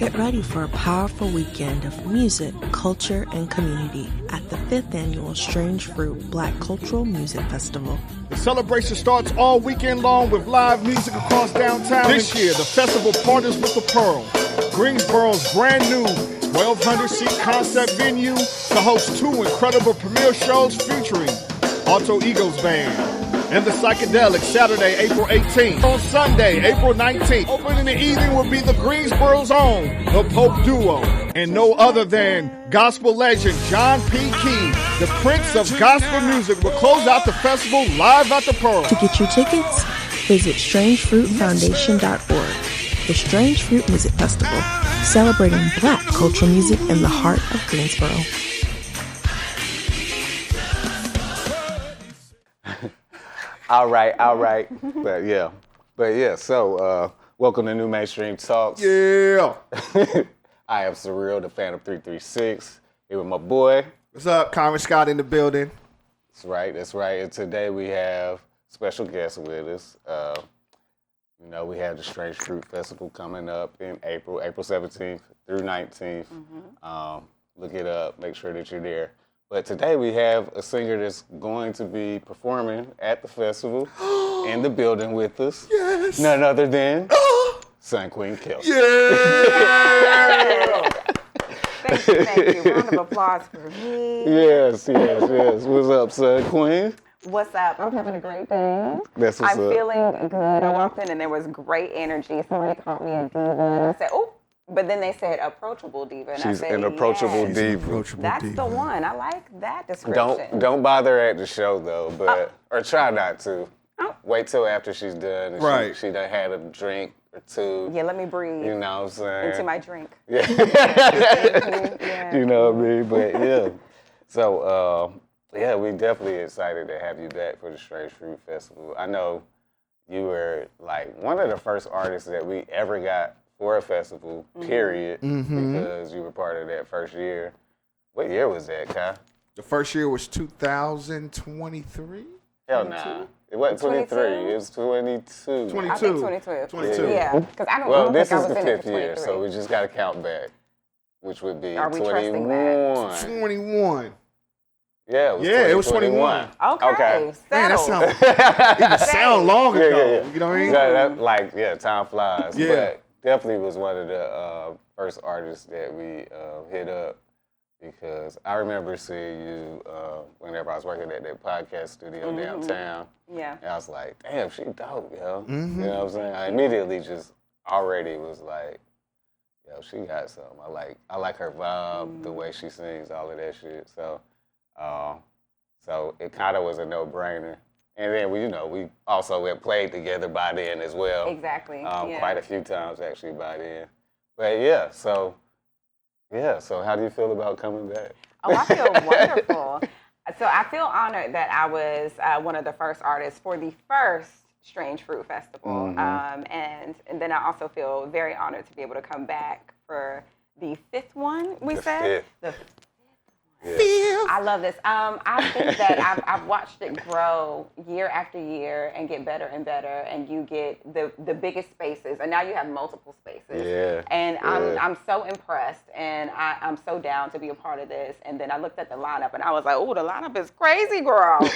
Get ready for a powerful weekend of music, culture, and community at the 5th Annual Strange Fruit Black Cultural Music Festival. The celebration starts all weekend long with live music across downtown. This year, the festival partners with the Pearl, Greensboro's brand new 1,200-seat concept venue, to host 2 incredible premiere shows featuring Alto Eagles Band and the Psychedelics, Saturday, April 18th. On Sunday, April 19th, opening in the evening will be the Greensboro's own, the Pope Duo, and no other than gospel legend John P. Key, the Prince of Gospel Music, will close out the festival live at the Pearl. To get your tickets, visit StrangeFruitFoundation.org. The Strange Fruit Music Festival, celebrating Black cultural music in the heart of Greensboro. All right. But yeah, so welcome to NuMainstream Talks. Yeah. I am Surreal, the fan of 336. Here with my boy. What's up? Conrad Scott in the building. That's right. And today we have special guests with us. We have the Strange Fruit Festival coming up in April 17th through 19th. Look it up. Make sure that you're there. But today we have a singer that's going to be performing at the festival in the building with us. Yes. None other than SunQueen Kelcey. Yeah. Thank you. Round of applause for me. Yes. What's up, SunQueen? What's up? I'm having a great day. That's what's I'm up. feeling good. I walked in and there was great energy. Somebody called me a diva. And I said, oh, but then they said approachable diva. And She's I said, an approachable yes. diva. That's the one. I like that description. Don't bother at the show though, or try not to. Oh. Wait till after she's done and Right. she done had a drink or two. Yeah, let me breathe You know what I'm saying? into my drink. Yeah. Yeah. You know what I mean? But yeah. So, we definitely excited to have you back for the Strange Fruit Festival. I know you were like one of the first artists that we ever got for a festival, period, because you were part of that first year. What year was that, Kai? The first year was 2023? Hell nah. It wasn't 23. It was 22. 22. I think 2012. 22. Yeah, because I don't Well, think this I is was the in it 5th for year, 23. so we just got to count back, which would be Are we trusting 21. 21. Yeah, It was 21. Okay. Man, that settled. sound long ago. Yeah. You know what I mean? Time flies. Yeah. But definitely was one of the first artists that we hit up, because I remember seeing you whenever I was working at that podcast studio downtown. Yeah. And I was like, damn, she dope, yo. You know what I'm saying? I immediately just already was like, yo, she got something. I like her vibe, the way she sings, all of that shit. So it kind of was a no-brainer. And then we also had played together by then as well. Exactly. Quite a few times actually by then. But so how do you feel about coming back? Oh, I feel wonderful. So I feel honored that I was one of the first artists for the first Strange Fruit Festival. And then I also feel very honored to be able to come back for the 5th one, The fifth. The I love this. I think that I've watched it grow year after year and get better and better, and you get the biggest spaces, and now you have multiple spaces. Yeah. And I'm so impressed, and I'm so down to be a part of this. And then I looked at the lineup, and I was like, "Ooh, the lineup is crazy, girl. Ooh,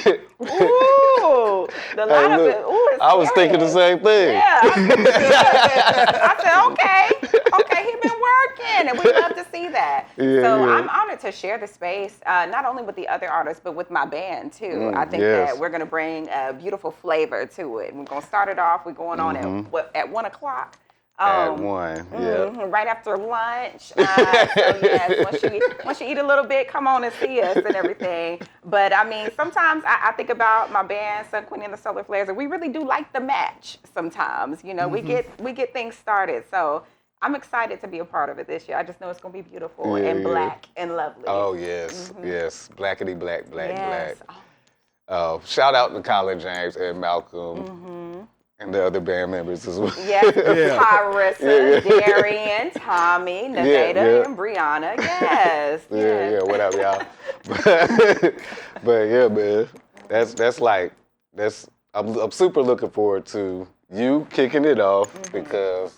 the lineup is it's I was thinking the same thing. Yeah. I said, okay, he's been working, and we love to see that. I'm honored to share the space, not only with the other artists, but with my band too. I think that we're going to bring a beautiful flavor to it. We're going to start it off. We're going on at 1 o'clock. At 1, right after lunch. So yes, once you eat a little bit, come on and see us and everything. But I mean, sometimes I think about my band, SunQueen and the Solar Flares, and we really do like the match. Sometimes, we get things started. So I'm excited to be a part of it this year. I just know it's going to be beautiful and black and lovely. Oh yes, yes, blackity black. Yes. Shout out to Colin James and Malcolm. And the other band members as well. Yes, Clarissa, Darian, Tommy, Nevada, and Brianna. Yes. Yeah, what up, y'all? But yeah, man, I'm super looking forward to you kicking it off because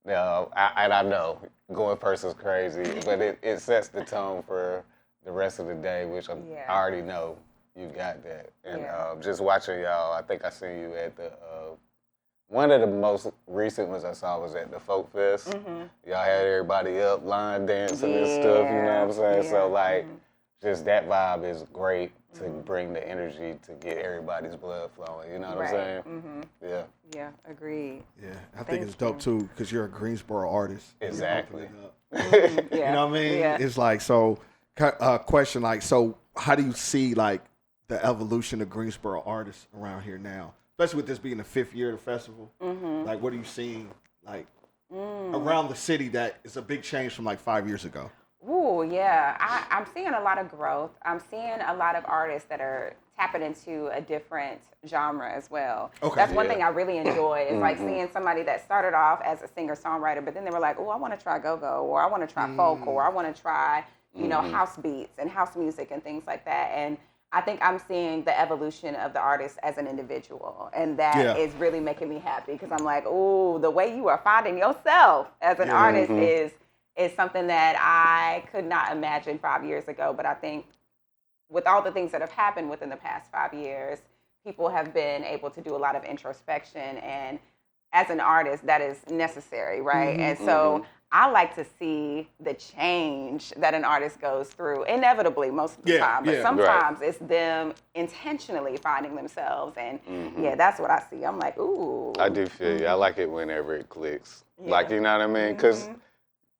And I know going first is crazy, but it sets the tone for the rest of the day, which I already know you got that. And just watching y'all, I think I seen you at the one of the most recent ones I saw was at the Folk Fest. Mm-hmm. Y'all had everybody up, line dancing and stuff, you know what I'm saying? So like, just that vibe is great to bring the energy to get everybody's blood flowing, you know what I'm saying? Mm-hmm. Yeah. Yeah, agreed. Yeah, I think it's dope too because you're a Greensboro artist. Exactly. Yeah. You know what I mean? Yeah. It's like, so, question like, so how do you see like the evolution of Greensboro artists around here now? Especially with this being the 5th year of the festival. Mm-hmm. Like, what are you seeing like around the city that is a big change from like 5 years ago? Ooh, yeah. I'm seeing a lot of growth. I'm seeing a lot of artists that are tapping into a different genre as well. Okay. That's one thing I really enjoy is like seeing somebody that started off as a singer-songwriter, but then they were like, oh, I want to try go-go, or I want to try folk, or I want to try, you know, house beats and house music and things like that. And I think I'm seeing the evolution of the artist as an individual, and that is really making me happy because I'm like, ooh, the way you are finding yourself as an artist is something that I could not imagine 5 years ago. But I think with all the things that have happened within the past 5 years, people have been able to do a lot of introspection. And as an artist, that is necessary, right? And so I like to see the change that an artist goes through, inevitably most of the time. But sometimes it's them intentionally finding themselves. And that's what I see. I'm like, ooh. I do feel you. I like it whenever it clicks. Like, you know what I mean? Because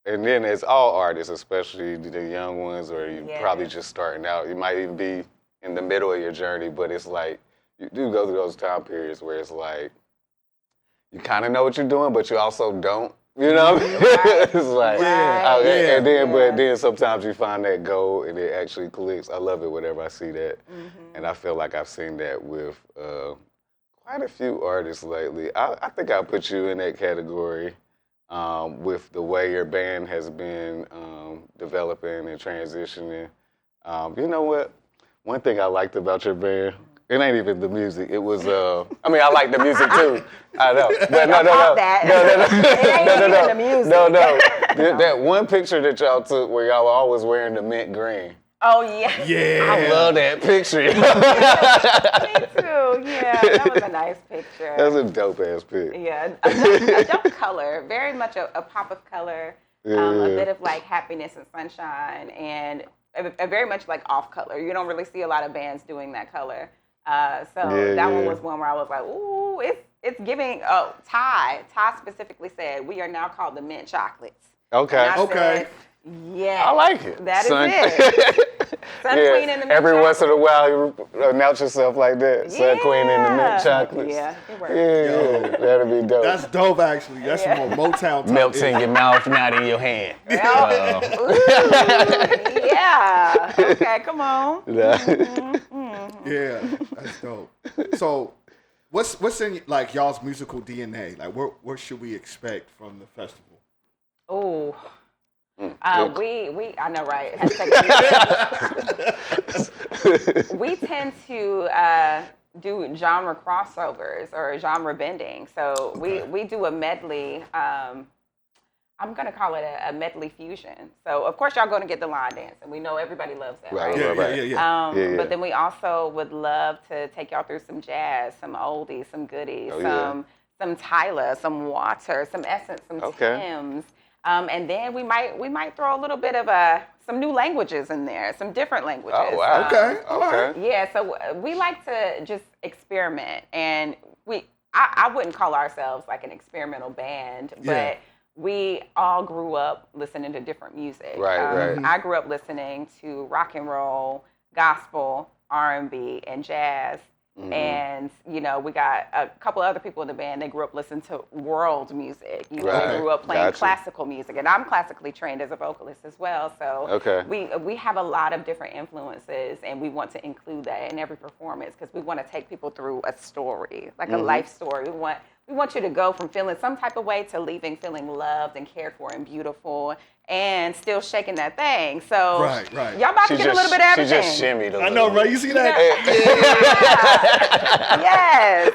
and then as all artists, especially the young ones, or you probably just starting out, you might even be in the middle of your journey, but it's like, you do go through those time periods where it's like, you kind of know what you're doing, but you also don't, you know what I mean? It's like, but then sometimes you find that gold and it actually clicks. I love it whenever I see that. And I feel like I've seen that with quite a few artists lately. I think I'll put you in that category. With the way your band has been developing and transitioning. You know what? One thing I liked about your band, it ain't even the music. It was, I mean, I like the music too. I know. But no. That one picture that y'all took where y'all were always wearing the mint green. Oh, yeah. Yeah. I love that picture. Me too. Yeah, that was a nice picture. That's a dope-ass pic. Yeah, a dope color. Very much a pop of color. A bit of like happiness and sunshine, and a very much like off color. You don't really see a lot of bands doing that color. So that one was one where I was like, ooh, it's giving. Oh, Ty specifically said we are now called the Mint Chocolates. Okay. Said, yeah, I like it. That is it. SunQueen and the Mint Every Chocolates. once in a while, you announce yourself like that. SunQueen and the Mint Chocolates. Yeah, it works. Yeah, that'd be dope. That's dope, actually. That's some more Motown type. Melts in your mouth, not in your hand. Ooh, yeah. Okay, come on. Yeah, that's dope. So, what's in like y'all's musical DNA? Like, what should we expect from the festival? Oh. I know, right? We tend to do genre crossovers or genre bending. So we do a medley. I'm going to call it a medley fusion. So, of course, y'all going to get the line dance, and we know everybody loves that, right? Yeah. But then we also would love to take y'all through some jazz, some oldies, some goodies, some Tyler, some Water, some Essence, some Tim's. And then we might throw a little bit of some new languages in there, some different languages. Oh, wow. Okay. Yeah, so we like to just experiment, and I wouldn't call ourselves like an experimental band, but we all grew up listening to different music. Right. I grew up listening to rock and roll, gospel, R&B, and jazz. And, you know, we got a couple other people in the band, they grew up listening to world music. You know, they grew up playing classical music. And I'm classically trained as a vocalist as well. So we have a lot of different influences, and we want to include that in every performance because we want to take people through a story, like a life story. we want you to go from feeling some type of way to leaving feeling loved and cared for and beautiful and still shaking that thing. So Right. y'all about to get a little bit of everything. She just shimmied a little. I know, right? You see that? Yes.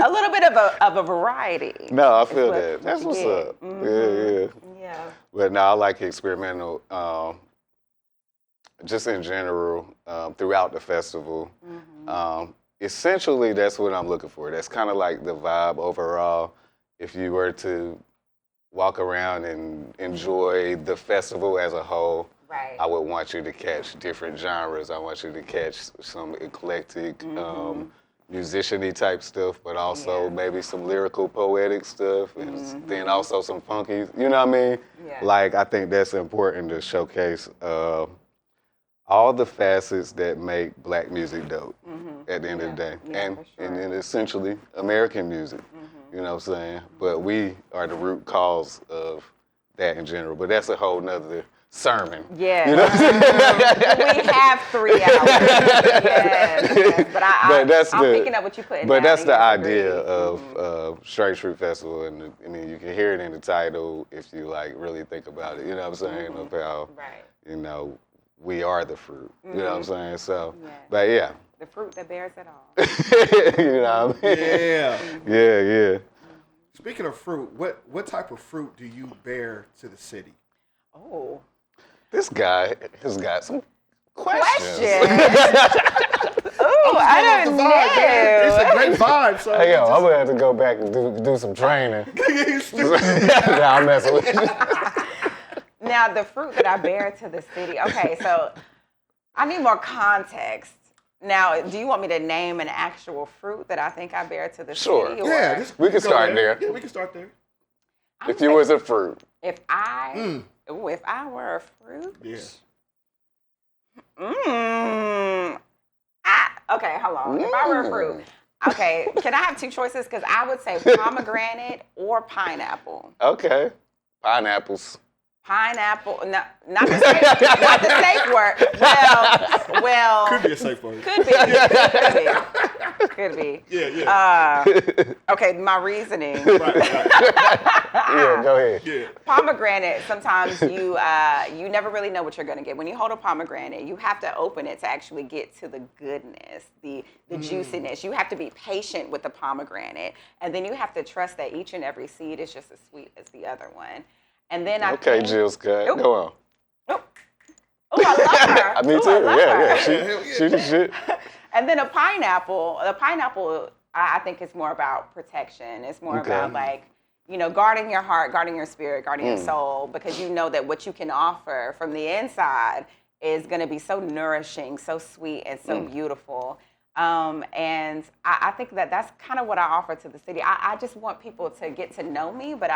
A little bit of a variety. No, I feel that. That's what's up. Mm-hmm. Yeah. But no, I like experimental, just in general, throughout the festival. Essentially, that's what I'm looking for. That's kind of like the vibe overall. If you were to walk around and enjoy the festival as a whole, Right. I would want you to catch different genres. I want you to catch some eclectic, musician-y type stuff, but also maybe some lyrical, poetic stuff, and then also some funky, you know what I mean? Yeah. Like, I think that's important to showcase all the facets that make black music dope at the end of the day. Yeah, for sure. And then essentially American music, you know what I'm saying? But we are the root cause of that in general. But that's a whole nother sermon. Yeah. You know what I'm saying? We have 3 hours. Yes. But I'm picking up what you put in. But that's the idea of Straight Fruit Festival. And I mean, you can hear it in the title if you like really think about it. You know what I'm saying? Of how, you know, we are the fruit. You know what I'm saying? So, but yeah. The fruit that bears it all. You know what I mean? Yeah. Speaking of fruit, what type of fruit do you bear to the city? Oh. This guy has got some questions. Ooh, I don't know. It's a great vibe. So Hey, yo, I'm going to have to go back and do some training. Nah, I'm messing with you. Now, the fruit that I bear to the city. Okay, so I need more context. Now, do you want me to name an actual fruit that I think I bear to the city? Or? Yeah, we can start there. Yeah, we can start there. If you was a fruit. If I were a fruit? Yeah. Okay, hold on. If I were a fruit. Okay, can I have 2 choices? Because I would say pomegranate or pineapple. Okay. Pineapples. Pineapple, no, not the safe word. Well. Could be a safe word. Could be. Yeah. Okay, my reasoning. Yeah, go ahead. Yeah. Pomegranate, sometimes you never really know what you're going to get. When you hold a pomegranate, you have to open it to actually get to the goodness, the juiciness. You have to be patient with the pomegranate. And then you have to trust that each and every seed is just as sweet as the other one. And then Okay, Jill Scott, go on. Oh, I love her. Me too. Yeah. She the shit. And then the pineapple, I think is more about protection. It's more about like, you know, guarding your heart, guarding your spirit, guarding your soul, because you know that what you can offer from the inside is going to be so nourishing, so sweet, and so beautiful. And I think that that's kind of what I offer to the city. I just want people to get to know me, but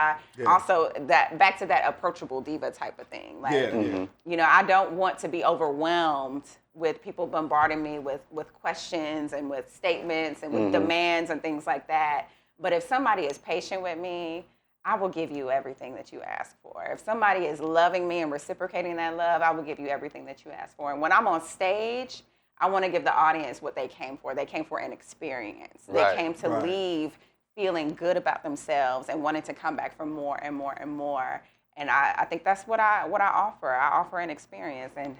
also back to that approachable diva type of thing. Like, you know, I don't want to be overwhelmed with people bombarding me with questions and with statements and with demands and things like that. But if somebody is patient with me, I will give you everything that you ask for. If somebody is loving me and reciprocating that love, I will give you everything that you ask for. And when I'm on stage, I want to give the audience what they came for. They came for an experience. They came to leave feeling good about themselves and wanting to come back for more and more and more. And I think that's what I offer. I offer an experience, and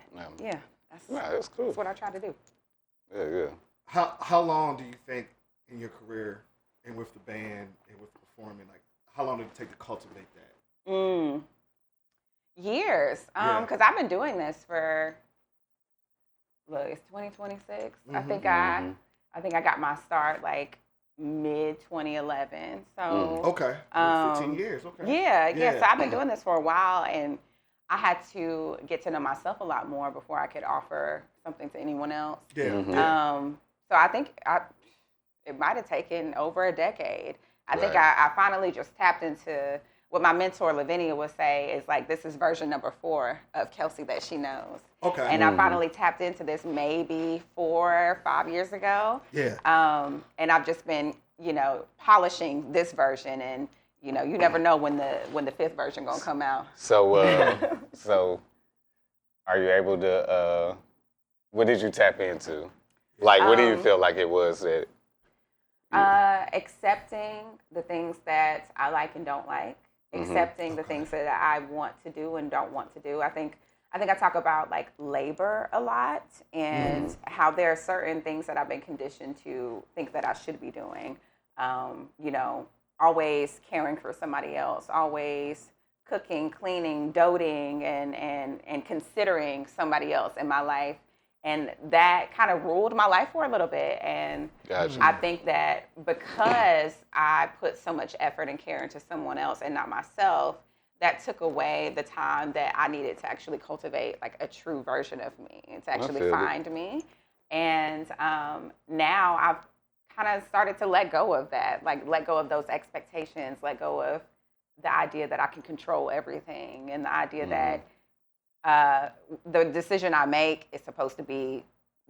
that's cool. That's what I try to do. Yeah. How long do you think in your career and with the band and with performing, like how long did it take to cultivate that? Years, because I've been doing this for. Look, it's 2026. I think I got my start like mid 2011. So 15 years. Okay. Yeah. So I've been doing this for a while, and I had to get to know myself a lot more before I could offer something to anyone else. So I think it might have taken over a decade. I think I finally just tapped into what my mentor Lavinia would say is like, this is version number 4 of Kelcey that she knows. Okay. And I finally tapped into this maybe 4 or 5 years ago. Yeah. And I've just been, you know, polishing this version, and you know, you never know when the 5th version gonna come out. So so are you able to what did you tap into? Like what do you feel like it was that Accepting the things that I like and don't like, accepting the things that I want to do and don't want to do. I think I talk about like labor a lot and how there are certain things that I've been conditioned to think that I should be doing. You know, always caring for somebody else, always cooking, cleaning, doting, and considering somebody else in my life. And that kind of ruled my life for a little bit. And Gotcha. I think that because I put so much effort and care into someone else and not myself, that took away the time that I needed to actually cultivate like a true version of me and to actually find me. And now I've kind of started to let go of that, like let go of those expectations, let go of the idea that I can control everything and the idea that the decision I make is supposed to be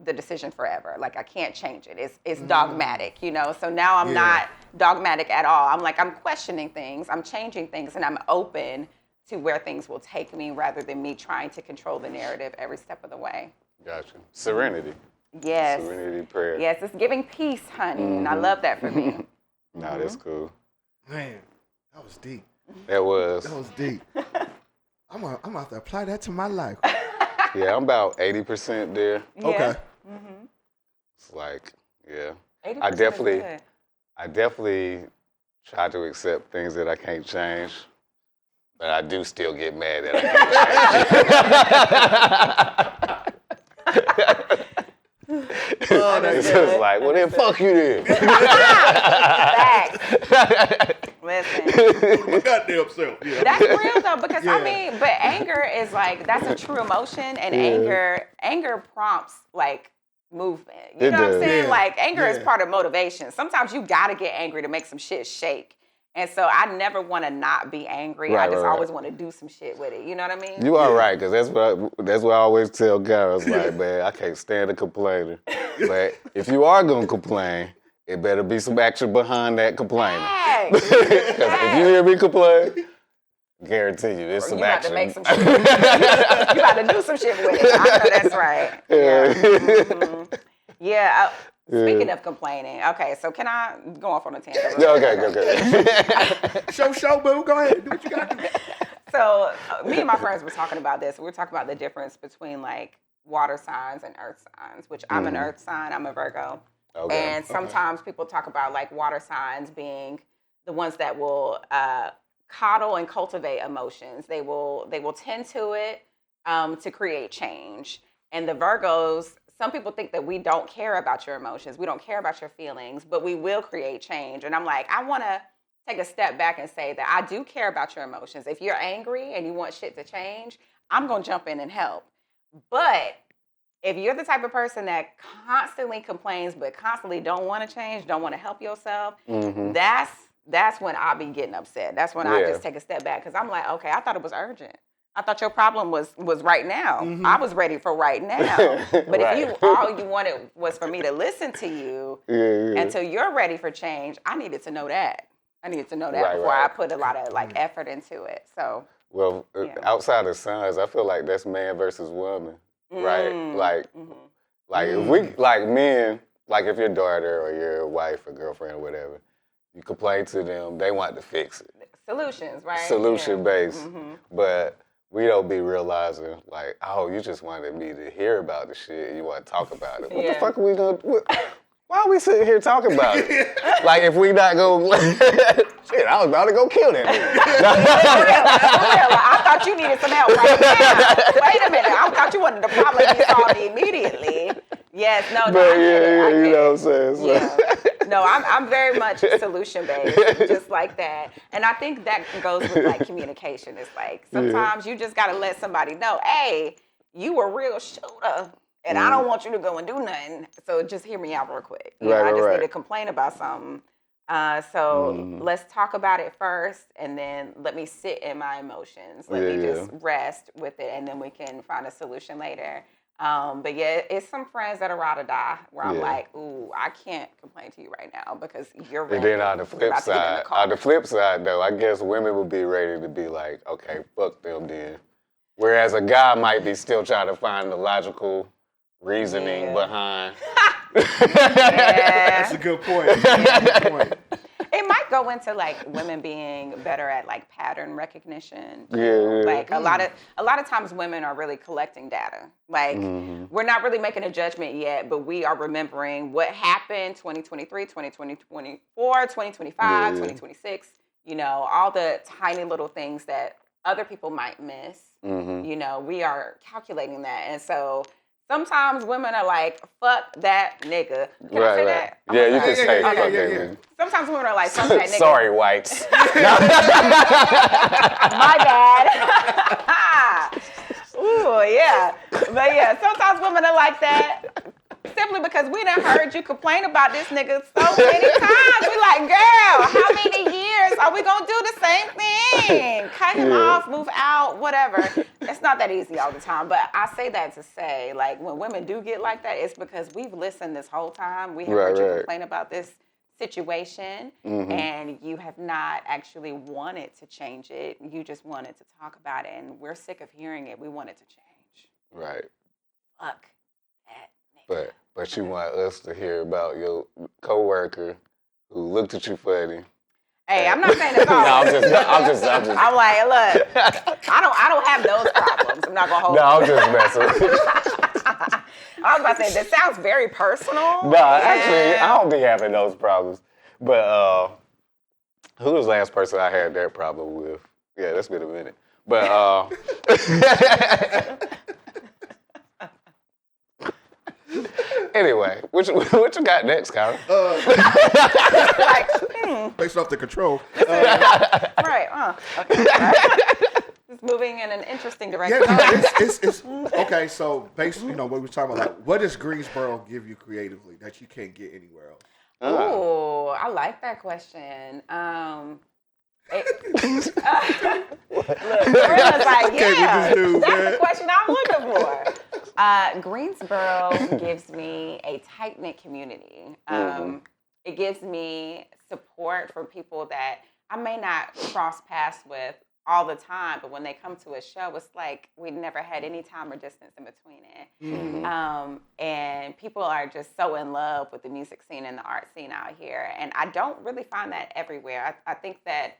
the decision forever. Like I can't change it. It's dogmatic, you know? So now I'm not dogmatic at all. I'm like, I'm questioning things, I'm changing things, and I'm open to where things will take me rather than me trying to control the narrative every step of the way. Gotcha. Serenity. Yes. Serenity prayer. Yes, it's giving peace, honey, and I love that for me. Nah, that's cool. Man, that was deep. That was. That was deep. I'm gonna have to apply that to my life. Yeah, I'm about 80% there. Yeah. Okay. It's like, yeah. 80% I is definitely good. try to accept things that I can't change, but I do still get mad that I can't change. It's just like, well then fuck you then. Facts. Listen. My goddamn self. Yeah. That's real though, because I mean, but anger is like, that's a true emotion, and anger prompts like movement. You know what I'm saying? Yeah. Like anger is part of motivation. Sometimes you gotta get angry to make some shit shake. And so I never want to not be angry. I just always want to do some shit with it. You know what I mean? You are right, because that's what I always tell girls. Like, man, I can't stand a complainer. But if you are gonna complain, it better be some action behind that complaining. Because if you hear me complain, guarantee you, there's some action. You about to make some shit. You about to do some shit with it. I know that's right. Yeah. Speaking of complaining, okay, so can I go off on a tangent? Okay. Show, boo. Go ahead. Do what you got to do. So me and my friends were talking about this. We were talking about the difference between like water signs and earth signs, which I'm an earth sign, I'm a Virgo. Okay. And sometimes people talk about like water signs being the ones that will coddle and cultivate emotions. They will tend to it to create change. And the Virgos, some people think that we don't care about your emotions. We don't care about your feelings, but we will create change. And I'm like, I want to take a step back and say that I do care about your emotions. If you're angry and you want shit to change, I'm going to jump in and help. But if you're the type of person that constantly complains but constantly don't want to change, don't want to help yourself, that's when I be getting upset. That's when I just take a step back, because I'm like, okay, I thought it was urgent. I thought your problem was right now. I was ready for right now. But if all you wanted was for me to listen to you until you're ready for change, I needed to know that. Before I put a lot of like effort into it. So outside of signs, I feel like that's man versus woman, right? Like if we like men, like if your daughter or your wife or girlfriend or whatever, you complain to them, they want to fix it. Solutions, right? Solution based, but we don't be realizing, like, oh, you just wanted me to hear about the shit and you want to talk about it. What the fuck are we going to... Why are we sitting here talking about it? Like, if we not going shit, I was about to go kill that nigga. I thought you needed some help right now. Wait a minute. I thought you wanted the problem to be solved immediately. Yes, no, I get it. You know what I'm saying? So. Yeah. No, I'm very much solution-based, just like that. And I think that goes with, like, communication. It's like, sometimes you just got to let somebody know, hey, you a real shooter, and I don't want you to go and do nothing. So just hear me out real quick. I just need to complain about something. Let's talk about it first, and then let me sit in my emotions. Let me just rest with it, and then we can find a solution later. But it's some friends that are ride or die where I'm like, ooh, I can't complain to you right now because you're ready. And then on the flip side, though, I guess women would be ready to be like, okay, fuck them then. Whereas a guy might be still trying to find the logical reasoning behind That's a good point. It might go into like women being better at like pattern recognition. Yeah. Like a lot of times women are really collecting data. Like we're not really making a judgment yet, but we are remembering what happened 2023, 2024, 2025, 2026, you know, all the tiny little things that other people might miss. You know, we are calculating that. And so sometimes women are like, fuck that nigga. Can I say that? Yeah, you can say fuck that yeah. nigga. Sometimes women are like, fuck that nigga. Sorry, whites. My bad. Ooh, yeah. But yeah, sometimes women are like that simply because we done heard you complain about this nigga so many times. We like, girl, how many years are we gonna do the same thing? Cut him off, move out, whatever. It's not that easy all the time. But I say that to say, like, when women do get like that, it's because we've listened this whole time. We have heard you complain about this situation, and you have not actually wanted to change it. You just wanted to talk about it, and we're sick of hearing it. We want it to change. Right. Fuck that nigga. But you want us to hear about your coworker who looked at you funny. Hey, I'm not saying it's all. No, I'm just. I'm like, look, I don't have those problems. I'm not gonna hold. No, I'm just messing. I was about to say that sounds very personal. No, actually, I don't be having those problems. But who was the last person I had that problem with? Yeah, that's been a minute. But anyway, what you got next, Kyra? Based off the control. Right. Okay. Right. It's moving in an interesting direction. Yeah, no, it's okay. So, based, you know, what we're talking about, like, what does Greensboro give you creatively that you can't get anywhere else? Ooh, I like that question. Look, Marilla's like, yeah, that's the question I'm looking for. Greensboro gives me a tight-knit community. It gives me support from people that I may not cross paths with all the time, but when they come to a show, it's like we never had any time or distance in between it. And people are just so in love with the music scene and the art scene out here. And I don't really find that everywhere. I think that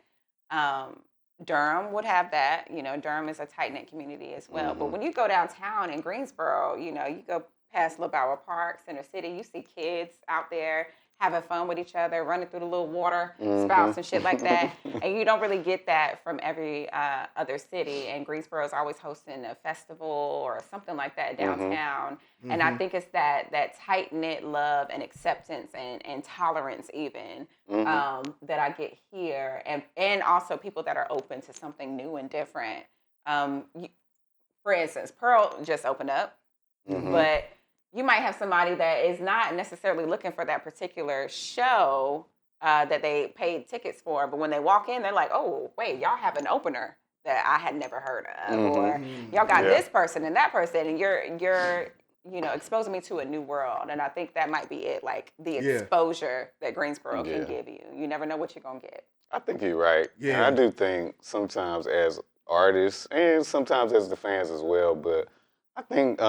Durham would have that. You know, Durham is a tight-knit community as well. But when you go downtown in Greensboro, you know, you go past LeBauer Park, Center City, you see kids out there having fun with each other, running through the little water spouts and shit like that. And you don't really get that from every other city. And Greensboro is always hosting a festival or something like that downtown. And I think it's that tight-knit love and acceptance and tolerance even that I get here. And also people that are open to something new and different. For instance, Pearl just opened up, but you might have somebody that is not necessarily looking for that particular show that they paid tickets for, but when they walk in, they're like, oh, wait, y'all have an opener that I had never heard of, or y'all got this person and that person, and you're you know, exposing me to a new world. And I think that might be it, like the exposure that Greensboro can give you. You never know what you're going to get. I think you're right. Yeah. And I do think sometimes as artists and sometimes as the fans as well, but I think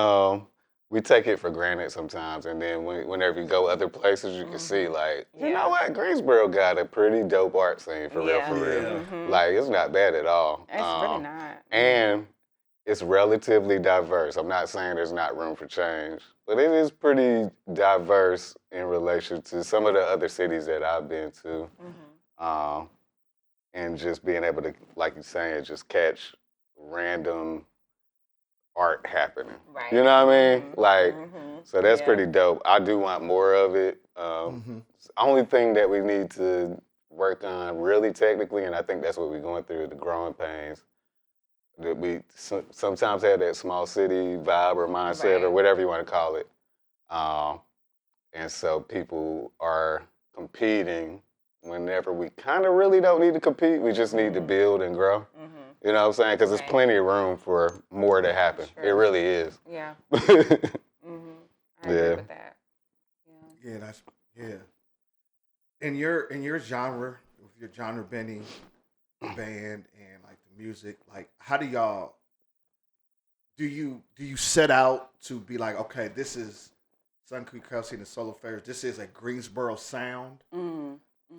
we take it for granted sometimes, and then whenever you go other places, you can see, like, you know what, Greensboro got a pretty dope art scene, for real. Like, it's not bad at all. It's really not. And it's relatively diverse. I'm not saying there's not room for change, but it is pretty diverse in relation to some of the other cities that I've been to. And just being able to, like you're saying, just catch random art happening. Right. You know what I mean? Like, so that's pretty dope. I do want more of it. It's the only thing that we need to work on really technically, and I think that's what we're going through, the growing pains. That we sometimes have that small city vibe or mindset or whatever you want to call it. And so people are competing whenever we kind of really don't need to compete. We just need to build and grow. You know what I'm saying? Because there's plenty of room for more to happen. It really is. Yeah. I agree with that. Yeah. In your genre, with your genre bending band and like the music, like how do y'all do you set out to be like, okay, this is SunQueen Kelcey and the Solar Flares, this is a Greensboro sound. Mm-hmm.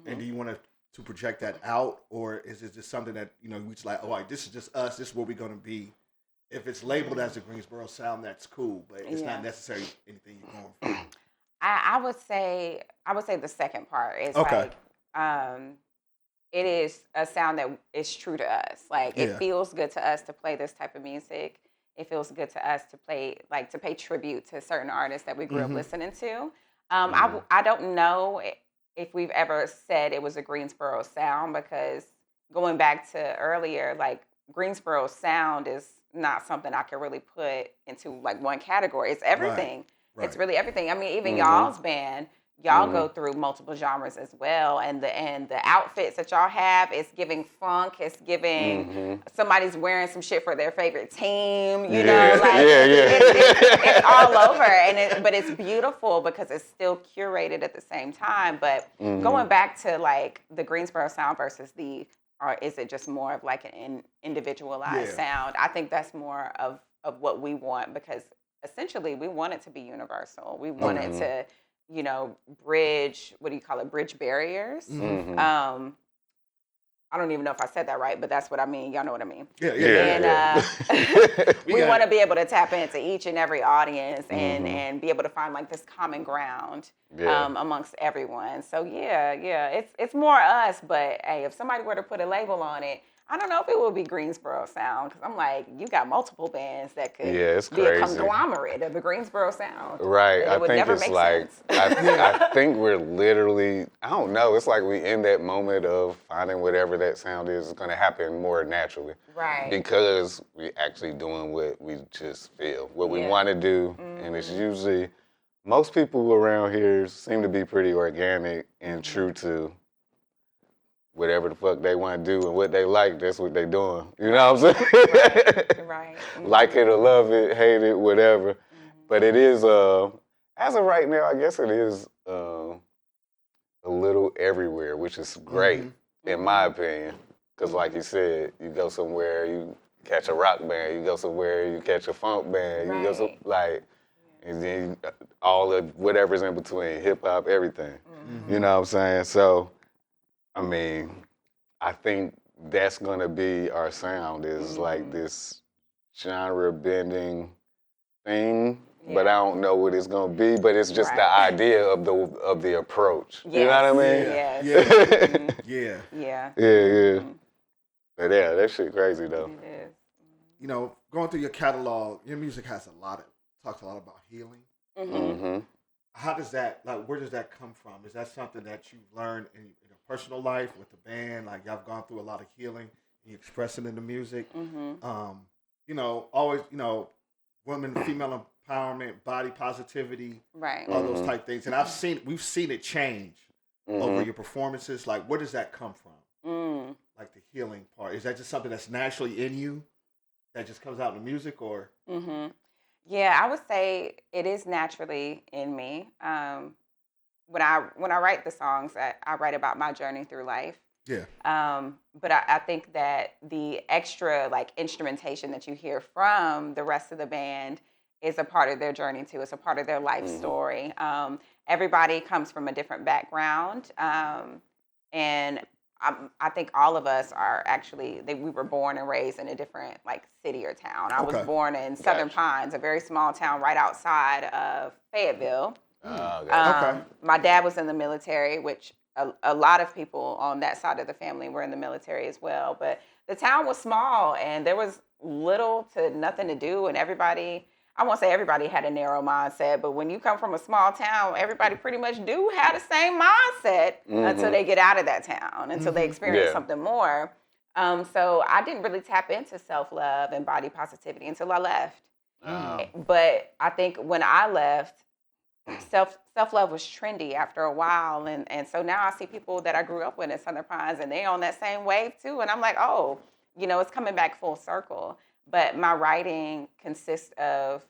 And do you want to project that out, or is it just something that, you know, we just like, all right, this is just us, this is what we're going to be? If it's labeled as a Greensboro sound, that's cool, but it's not necessarily anything you're going for. I would say the second part is Okay. like, it is a sound that is true to us. Like, it feels good to us to play this type of music. It feels good to us to play, like, to pay tribute to certain artists that we grew up listening to. I don't know if we've ever said it was a Greensboro sound, because going back to earlier, like, Greensboro sound is not something I can really put into like one category. It's everything. Right. It's really everything. I mean, even y'all's band, y'all go through multiple genres as well, and the outfits that y'all have, it's giving funk, it's giving somebody's wearing some shit for their favorite team, you know, like it's all over, but it's beautiful because it's still curated at the same time. But going back to like the Greensboro sound versus or is it just more of like an individualized sound? I think that's more of what we want, because essentially we want it to be universal. We want it to, you know, bridge barriers. I don't even know if I said that right, but that's what I mean. Y'all know what I mean. And we want to be able to tap into each and every audience and be able to find like this common ground amongst everyone. So it's more us. But hey, if somebody were to put a label on it, I don't know if it would be Greensboro sound, because I'm like, you got multiple bands that could be a conglomerate of the Greensboro sound. Right. I think it's like, I think we're literally, I don't know, it's like we in that moment of finding whatever that sound is going to happen more naturally. Right. Because we actually doing what we just feel, what we want to do. And it's usually, most people around here seem to be pretty organic and true to whatever the fuck they want to do and what they like, that's what they doing. You know what I'm saying? Right. Like it or love it, hate it, whatever. But it is, as of right now, I guess it is a little everywhere, which is great, in my opinion. Because like you said, you go somewhere, you catch a rock band, you go somewhere, you catch a funk band, you go and then all of whatever's in between, hip hop, everything. You know what I'm saying? So, I mean, I think that's gonna be our sound, is like this genre bending thing, but I don't know what it's gonna be. But it's just the idea of the approach. You know what I mean? Yeah. But yeah, that shit crazy though. It is. You know, going through your catalog, your music has talks a lot about healing. How does that, like, where does that come from? Is that something that you've learned in your personal life with the band? Like, y'all have gone through a lot of healing and you express it in the music. You know, always, you know, women, female empowerment, body positivity, all those type things. And we've seen it change over your performances. Like, where does that come from? Like the healing part. Is that just something that's naturally in you that just comes out in the music, or? Yeah, I would say it is naturally in me. When I write the songs, I write about my journey through life. Yeah. But I think that the extra like instrumentation that you hear from the rest of the band is a part of their journey too. It's a part of their life story. Everybody comes from a different background, and I think all of us are actually, we were born and raised in a different like city or town. I was born in Southern Pines, a very small town right outside of Fayetteville. My dad was in the military, which a lot of people on that side of the family were in the military as well. But the town was small and there was little to nothing to do, and everybody, I won't say everybody had a narrow mindset, but when you come from a small town, everybody pretty much do have the same mindset until they get out of that town, until they experience something more. So I didn't really tap into self-love and body positivity until I left. But I think when I left, self-love was trendy after a while. And so now I see people that I grew up with in Southern Pines, and they on that same wave too. And I'm like, oh, you know, it's coming back full circle. But my writing consists of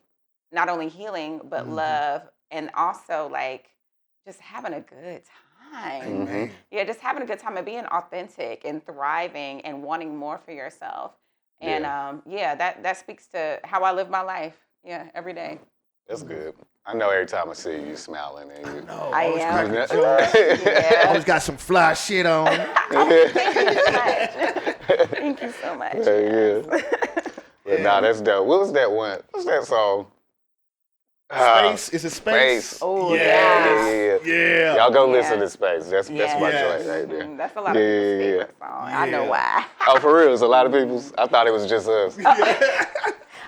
not only healing, but love, and also like just having a good time. Yeah, just having a good time and being authentic and thriving and wanting more for yourself. And that speaks to how I live my life. Yeah, every day. That's good. I know every time I see you smiling and you. No, I am. Yeah. Always got some fly shit on. Thank you so much. Yeah. But nah, that's dope. What was that one? What's that song? Space? Is it Space? Oh, Yeah. Y'all go listen to Space. That's my Yes. joint right there. That's a lot of people's favorite song. I know why. Oh, for real? It's a lot of people's? I thought it was just us.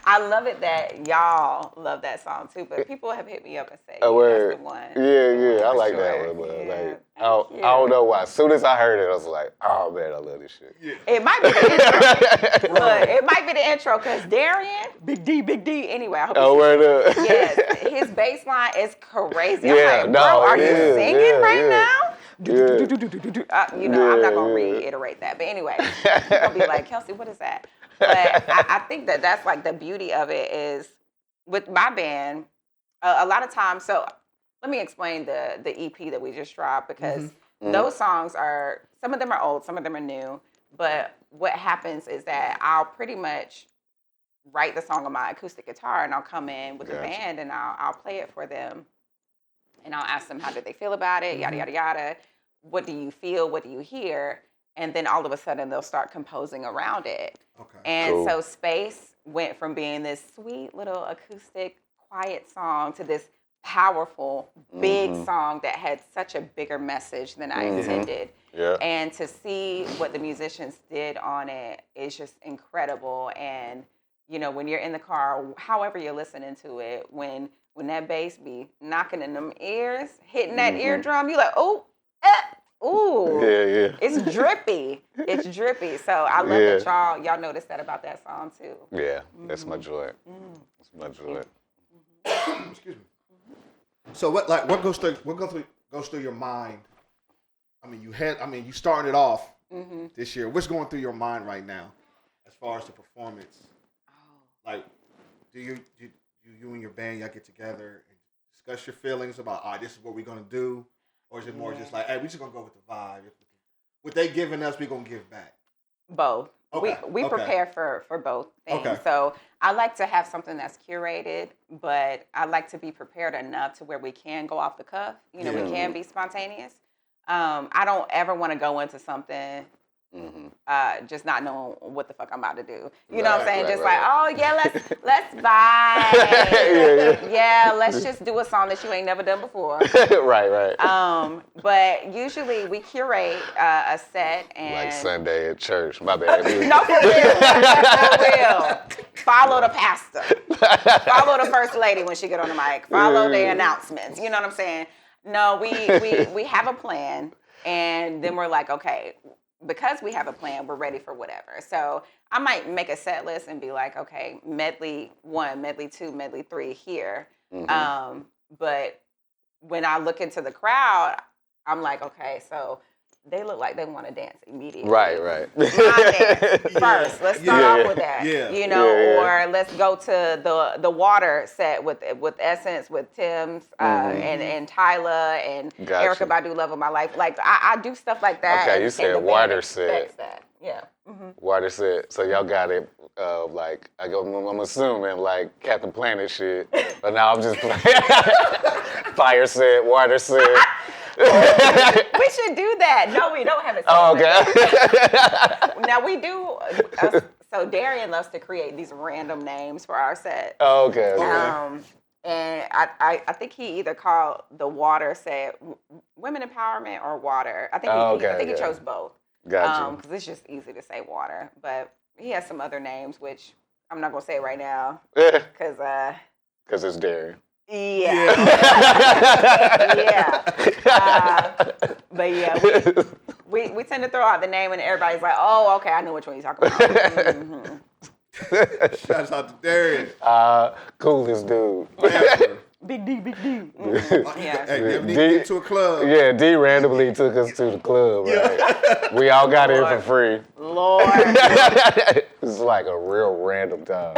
I love it that y'all love that song too, but people have hit me up and say, A word. that's the one. Yeah. I like Sure. that one. But Yeah. like, I don't know why. As soon as I heard it, I was like, oh man, I love this shit. Yeah. It might be the intro. Look, it might be the intro because Darian, Big D. Anyway, I hope Word up. yes, his bass line is crazy. Yeah, I'm like, no, bro, are it you is. singing Yeah, right yeah. now? Yeah. I'm not gonna Yeah. reiterate that, but anyway, you're gonna be like, Kelcey, what is that? But I think that's like the beauty of it is with my band. A lot of times, so let me explain the EP that we just dropped because those songs are, some of them are old, some of them are new. But what happens is that I'll pretty much write the song on my acoustic guitar and I'll come in with the band and I'll play it for them. And I'll ask them how did they feel about it, yada, yada, yada. What do you feel? What do you hear? And then all of a sudden they'll start composing around it. Okay. And so Space went from being this sweet little acoustic, quiet song to this powerful, big song that had such a bigger message than I intended. Yeah. And to see what the musicians did on it is just incredible. And, you know, when you're in the car, however you're listening to it, when that bass be knocking in them ears, hitting that eardrum, you're like, oh, ooh. Yeah. It's drippy. It's drippy. So I love that y'all noticed that about that song too. Yeah, that's my joint. That's my joint. Excuse me. So what goes through your mind? I mean, you started it off this year. What's going through your mind right now, as far as the performance? Like, do you and your band y'all get together and discuss your feelings about, all right, this is what we're gonna do, or is it more just like, hey, we just gonna go with the vibe? What they giving us, we gonna give back. Both. Okay. We prepare for both things. Okay. So I like to have something that's curated, but I like to be prepared enough to where we can go off the cuff. You know, we can be spontaneous. I don't ever want to go into something just not knowing what the fuck I'm about to do. You know what I'm saying? Just like, oh yeah, let's vibe. Yeah, let's just do a song that you ain't never done before. Right. But usually we curate a set and Like Sunday at church. My bad. no, for real. Follow the pastor. Follow the first lady when she get on the mic. Follow the announcements. You know what I'm saying? No, we have a plan, and then we're like, okay, because we have a plan, we're ready for whatever. So I might make a set list and be like, okay, medley 1, medley 2, medley 3 here. But when I look into the crowd, I'm like, okay, so they look like they want to dance immediately. Right. Dance first. Let's start off with that. You know, or let's go to the water set with Essence, with Tim's, and Tyler, and Erykah Badu, Love of My Life. Like I do stuff like that. Okay, you said water set. Yeah. Water set. So y'all got it. Like I'm assuming like Captain Planet shit, but now I'm just playing. Fire set, water set. We should do that. No, we don't have it. Oh, okay. Now we do. So Darian loves to create these random names for our set. Oh, okay. And I think he either called the water set women empowerment or water. I think he chose both. Gotcha. Because it's just easy to say water, but he has some other names which I'm not gonna say right now because it's Darian. Yeah. But yeah, we tend to throw out the name and everybody's like, oh, okay, I know which one you're talking about. Shouts out to Darian. Coolest dude. Big D. Yeah. Hey, you ever need to get to a club? Yeah, D randomly took us to the club, right? We all got in for free. Lord. It's like a real random time.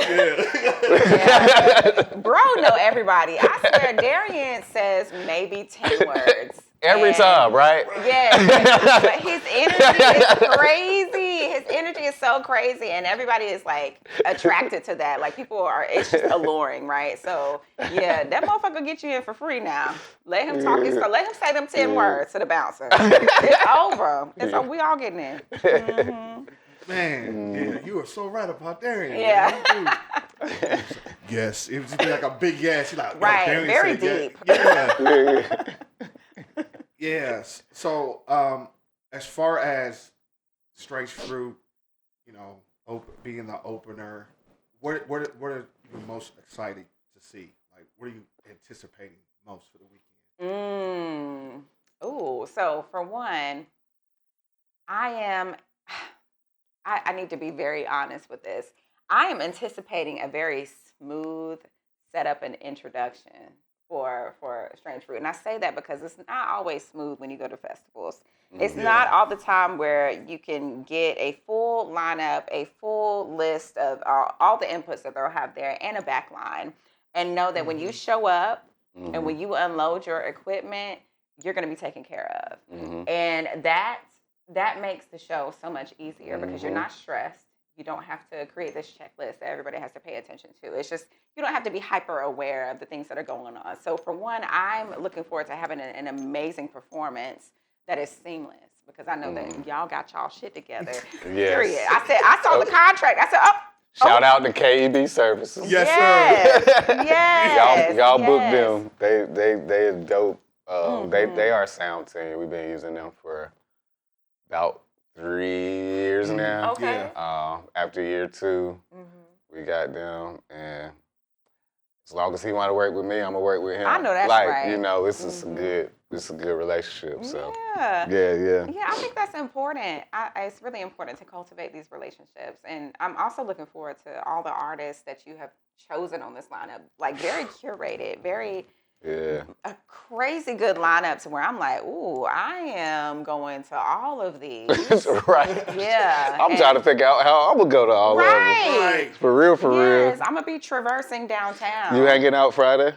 Bro know everybody. I swear Darian says maybe 10 words Every time, right? Yeah, but his energy is crazy. His energy is so crazy, and everybody is like attracted to that. Like it's just alluring, right? So yeah, that motherfucker get you in for free now. Let him talk his stuff. Let him say them 10 words to the bouncer. It's over. Over. We all getting in. Mm-hmm. Man, yeah, you are so right about Darian. Yeah. Yes, it would just be like a big yes. You're like, right, Darian very said, deep. Yeah. Yes. So, as far as Strange Fruit, being the opener, what are you most excited to see? Like, what are you anticipating most for the weekend? Oh, so for one, I need to be very honest with this. I am anticipating a very smooth setup and introduction for Strange Fruit. And I say that because it's not always smooth when you go to festivals. It's not all the time where you can get a full lineup, a full list of all the inputs that they'll have there and a back line. And know that when you show up and when you unload your equipment, you're going to be taken care of. And that makes the show so much easier because you're not stressed. You don't have to create this checklist that everybody has to pay attention to. It's just, you don't have to be hyper aware of the things that are going on. So for one, I'm looking forward to having an amazing performance that is seamless because I know that y'all got y'all shit together. Period. I saw the contract. I said, Shout out to KEB Services. Yes, sir. Yes. Y'all booked them. They are dope. They are a sound team. We've been using them for about 3 years now. Okay. After year 2, we got them, and as long as he want to work with me, I'm gonna work with him. I know that's right. It's a good relationship. So yeah. Yeah, I think that's important. It's really important to cultivate these relationships, and I'm also looking forward to all the artists that you have chosen on this lineup. Like very curated, very. A crazy good lineup to where I'm like, ooh, I am going to all of these. Right. Yeah. I'm trying to figure out how I'm going to go to all of them. Right. For real. Yes, I'm going to be traversing downtown. You hanging out Friday?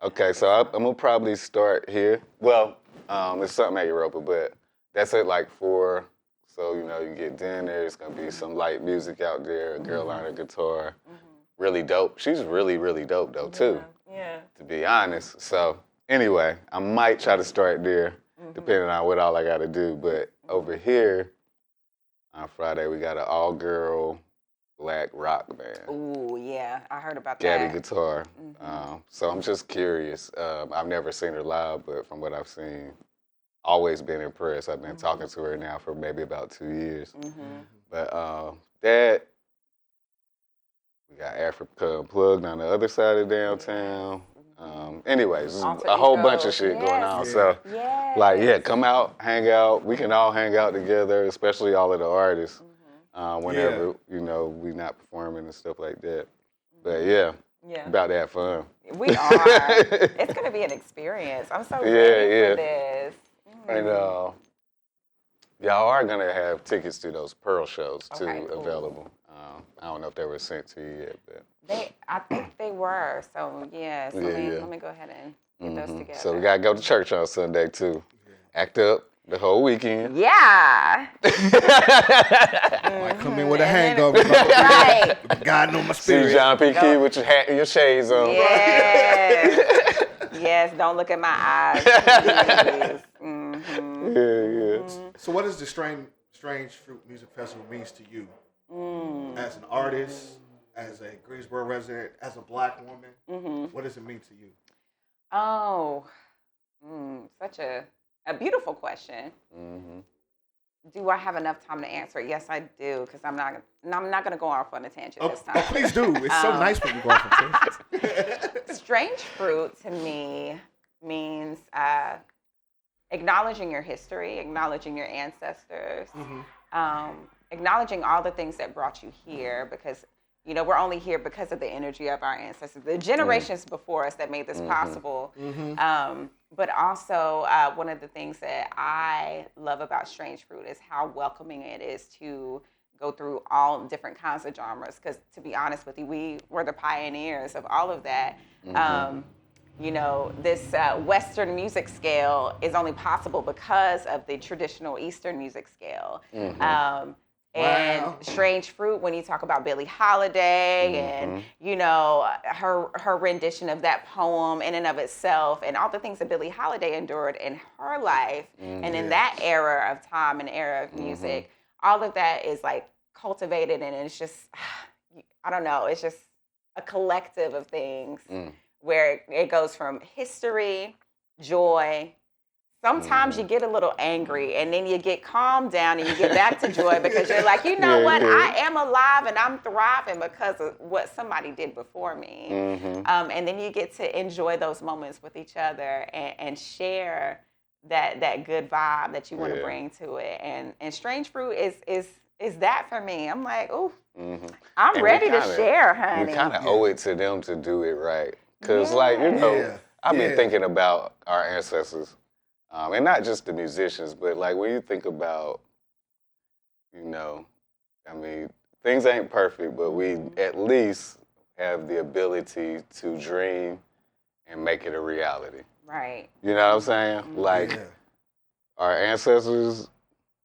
Okay, so I'm going to probably start here. Well, it's something at Europa, but that's at like 4. So, you get dinner. It's going to be some light music out there, a girl on her guitar. Really dope. She's really, really dope, though, too. Yeah. To be honest. So anyway, I might try to start there, depending on what all I got to do. But over here, on Friday, we got an all-girl black rock band. Ooh, yeah. I heard about Gabby that. guitar. So I'm just curious. I've never seen her live, but from what I've seen, always been impressed. I've been talking to her now for maybe about 2 years. But that... We got Africa Unplugged on the other side of downtown. Anyways, a whole bunch of shit going on. So, come out, hang out. We can all hang out together, especially all of the artists, whenever, we not performing and stuff like that. But about to have fun. We are. It's going to be an experience. I'm so ready for this. And y'all are going to have tickets to those Pearl shows, too, available. I don't know if they were sent to you yet, but I think they were. So let me go ahead and get those together. So we gotta go to church on Sunday too. Act up the whole weekend. Yeah. Might come in with a hangover. Right. God know my spirit. See John P. Key with your hat and your shades on. Yes. Yes. Don't look at my eyes. So what does the Strange Fruit Music Festival means to you? As an artist, as a Greensboro resident, as a black woman, what does it mean to you? Oh, such a beautiful question. Do I have enough time to answer it? Yes, I do, because I'm not going to go off on a tangent this time. Oh, please do. It's so nice when you go off on tangents. Strange Fruit to me means acknowledging your history, acknowledging your ancestors, acknowledging all the things that brought you here, because we're only here because of the energy of our ancestors, the generations before us that made this possible. But also, one of the things that I love about Strange Fruit is how welcoming it is to go through all different kinds of genres. Because to be honest with you, we were the pioneers of all of that. you know, this Western music scale is only possible because of the traditional Eastern music scale. And Strange Fruit, when you talk about Billie Holiday and, you know, her rendition of that poem in and of itself and all the things that Billie Holiday endured in her life and in that era of time and era of music, all of that is like cultivated, and it's just, I don't know, it's just a collective of things where it goes from history, joy. Sometimes you get a little angry, and then you get calmed down and you get back to joy because you're like, you know what? I am alive and I'm thriving because of what somebody did before me. And then you get to enjoy those moments with each other and share that good vibe that you want to bring to it. And Strange Fruit is that for me. I'm like, ooh, I'm ready to share, honey. We kind of owe it to them to do it right. Because, like, you know, I've been thinking about our ancestors. And not just the musicians, but like when you think about, you know, I mean, things ain't perfect, but we at least have the ability to dream and make it a reality. Right. You know what I'm saying? Like, our ancestors,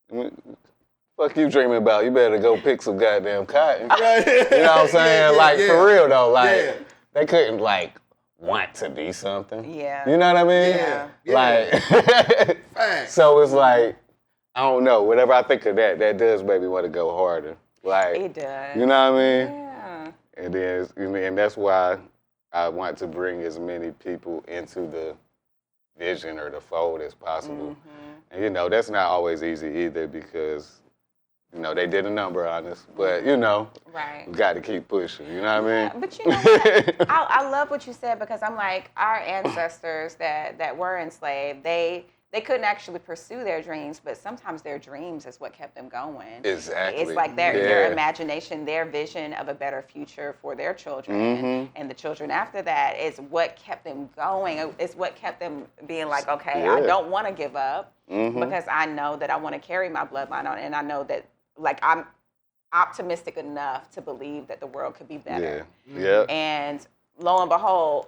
fuck you dreaming about? You better go pick some goddamn cotton. You know what I'm saying? Like, for real though, like, they couldn't, like, want to be something. Yeah. You know what I mean? Like, so it's like, I don't know, whenever I think of that, that does make me want to go harder. Like, it does. You know what I mean? Yeah. And then, and that's why I want to bring as many people into the vision or the fold as possible. And, you know, that's not always easy either because, you know, they did a number on us, but, you know, we got to keep pushing, you know what I mean? But you know what? I love what you said because I'm like, our ancestors that were enslaved, they couldn't actually pursue their dreams, but sometimes their dreams is what kept them going. Exactly. It's like their imagination, their vision of a better future for their children and the children after that is what kept them going. It's what kept them being like, okay, I don't want to give up because I know that I want to carry my bloodline on, and I know that, like, I'm optimistic enough to believe that the world could be better. And lo and behold,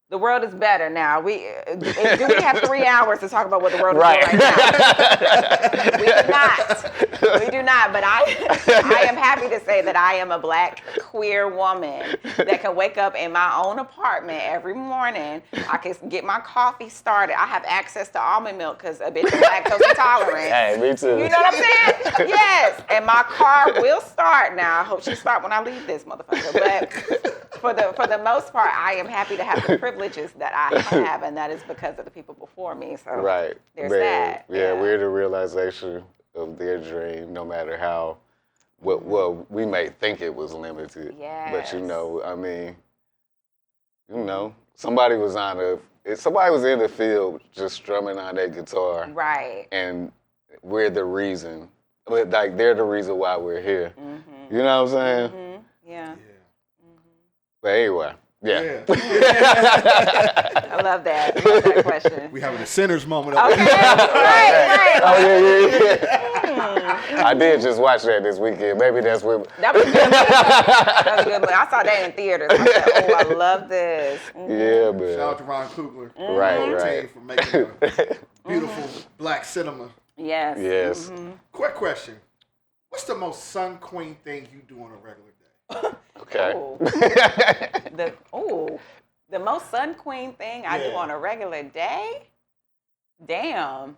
the world is better now. Do we have 3 hours to talk about what the world is doing right now? We do not. We do not. But I am happy to say that I am a Black queer woman that can wake up in my own apartment every morning. I can get my coffee started. I have access to almond milk because a bitch is lactose intolerant. Hey, me too. You know what I'm saying? Yes. And my car will start now. I hope she starts when I leave this motherfucker. But for the most part, I am happy to have the privileges that I have, and that is because of the people before me. So there's that. Yeah, we're the realization of their dream, no matter how, well, we may think it was limited. Yes. But, you know, I mean, you know, somebody was in the field just strumming on their guitar. Right. And we're the reason, but like they're the reason why we're here. You know what I'm saying? Yeah. But anyway, I love that. I love that question. We having a sinner's moment. Okay, right. Oh, yeah. I did just watch that this weekend. Maybe that's what. That was a good movie. That was a good movie. I saw that in theaters. I said, I love this. Yeah, man. Shout out to Ron Coogler. Right. For making a beautiful Black cinema. Yes. Quick question. What's the most SunQueen thing you do on a regular day? Okay. The most SunQueen thing I do on a regular day? Damn.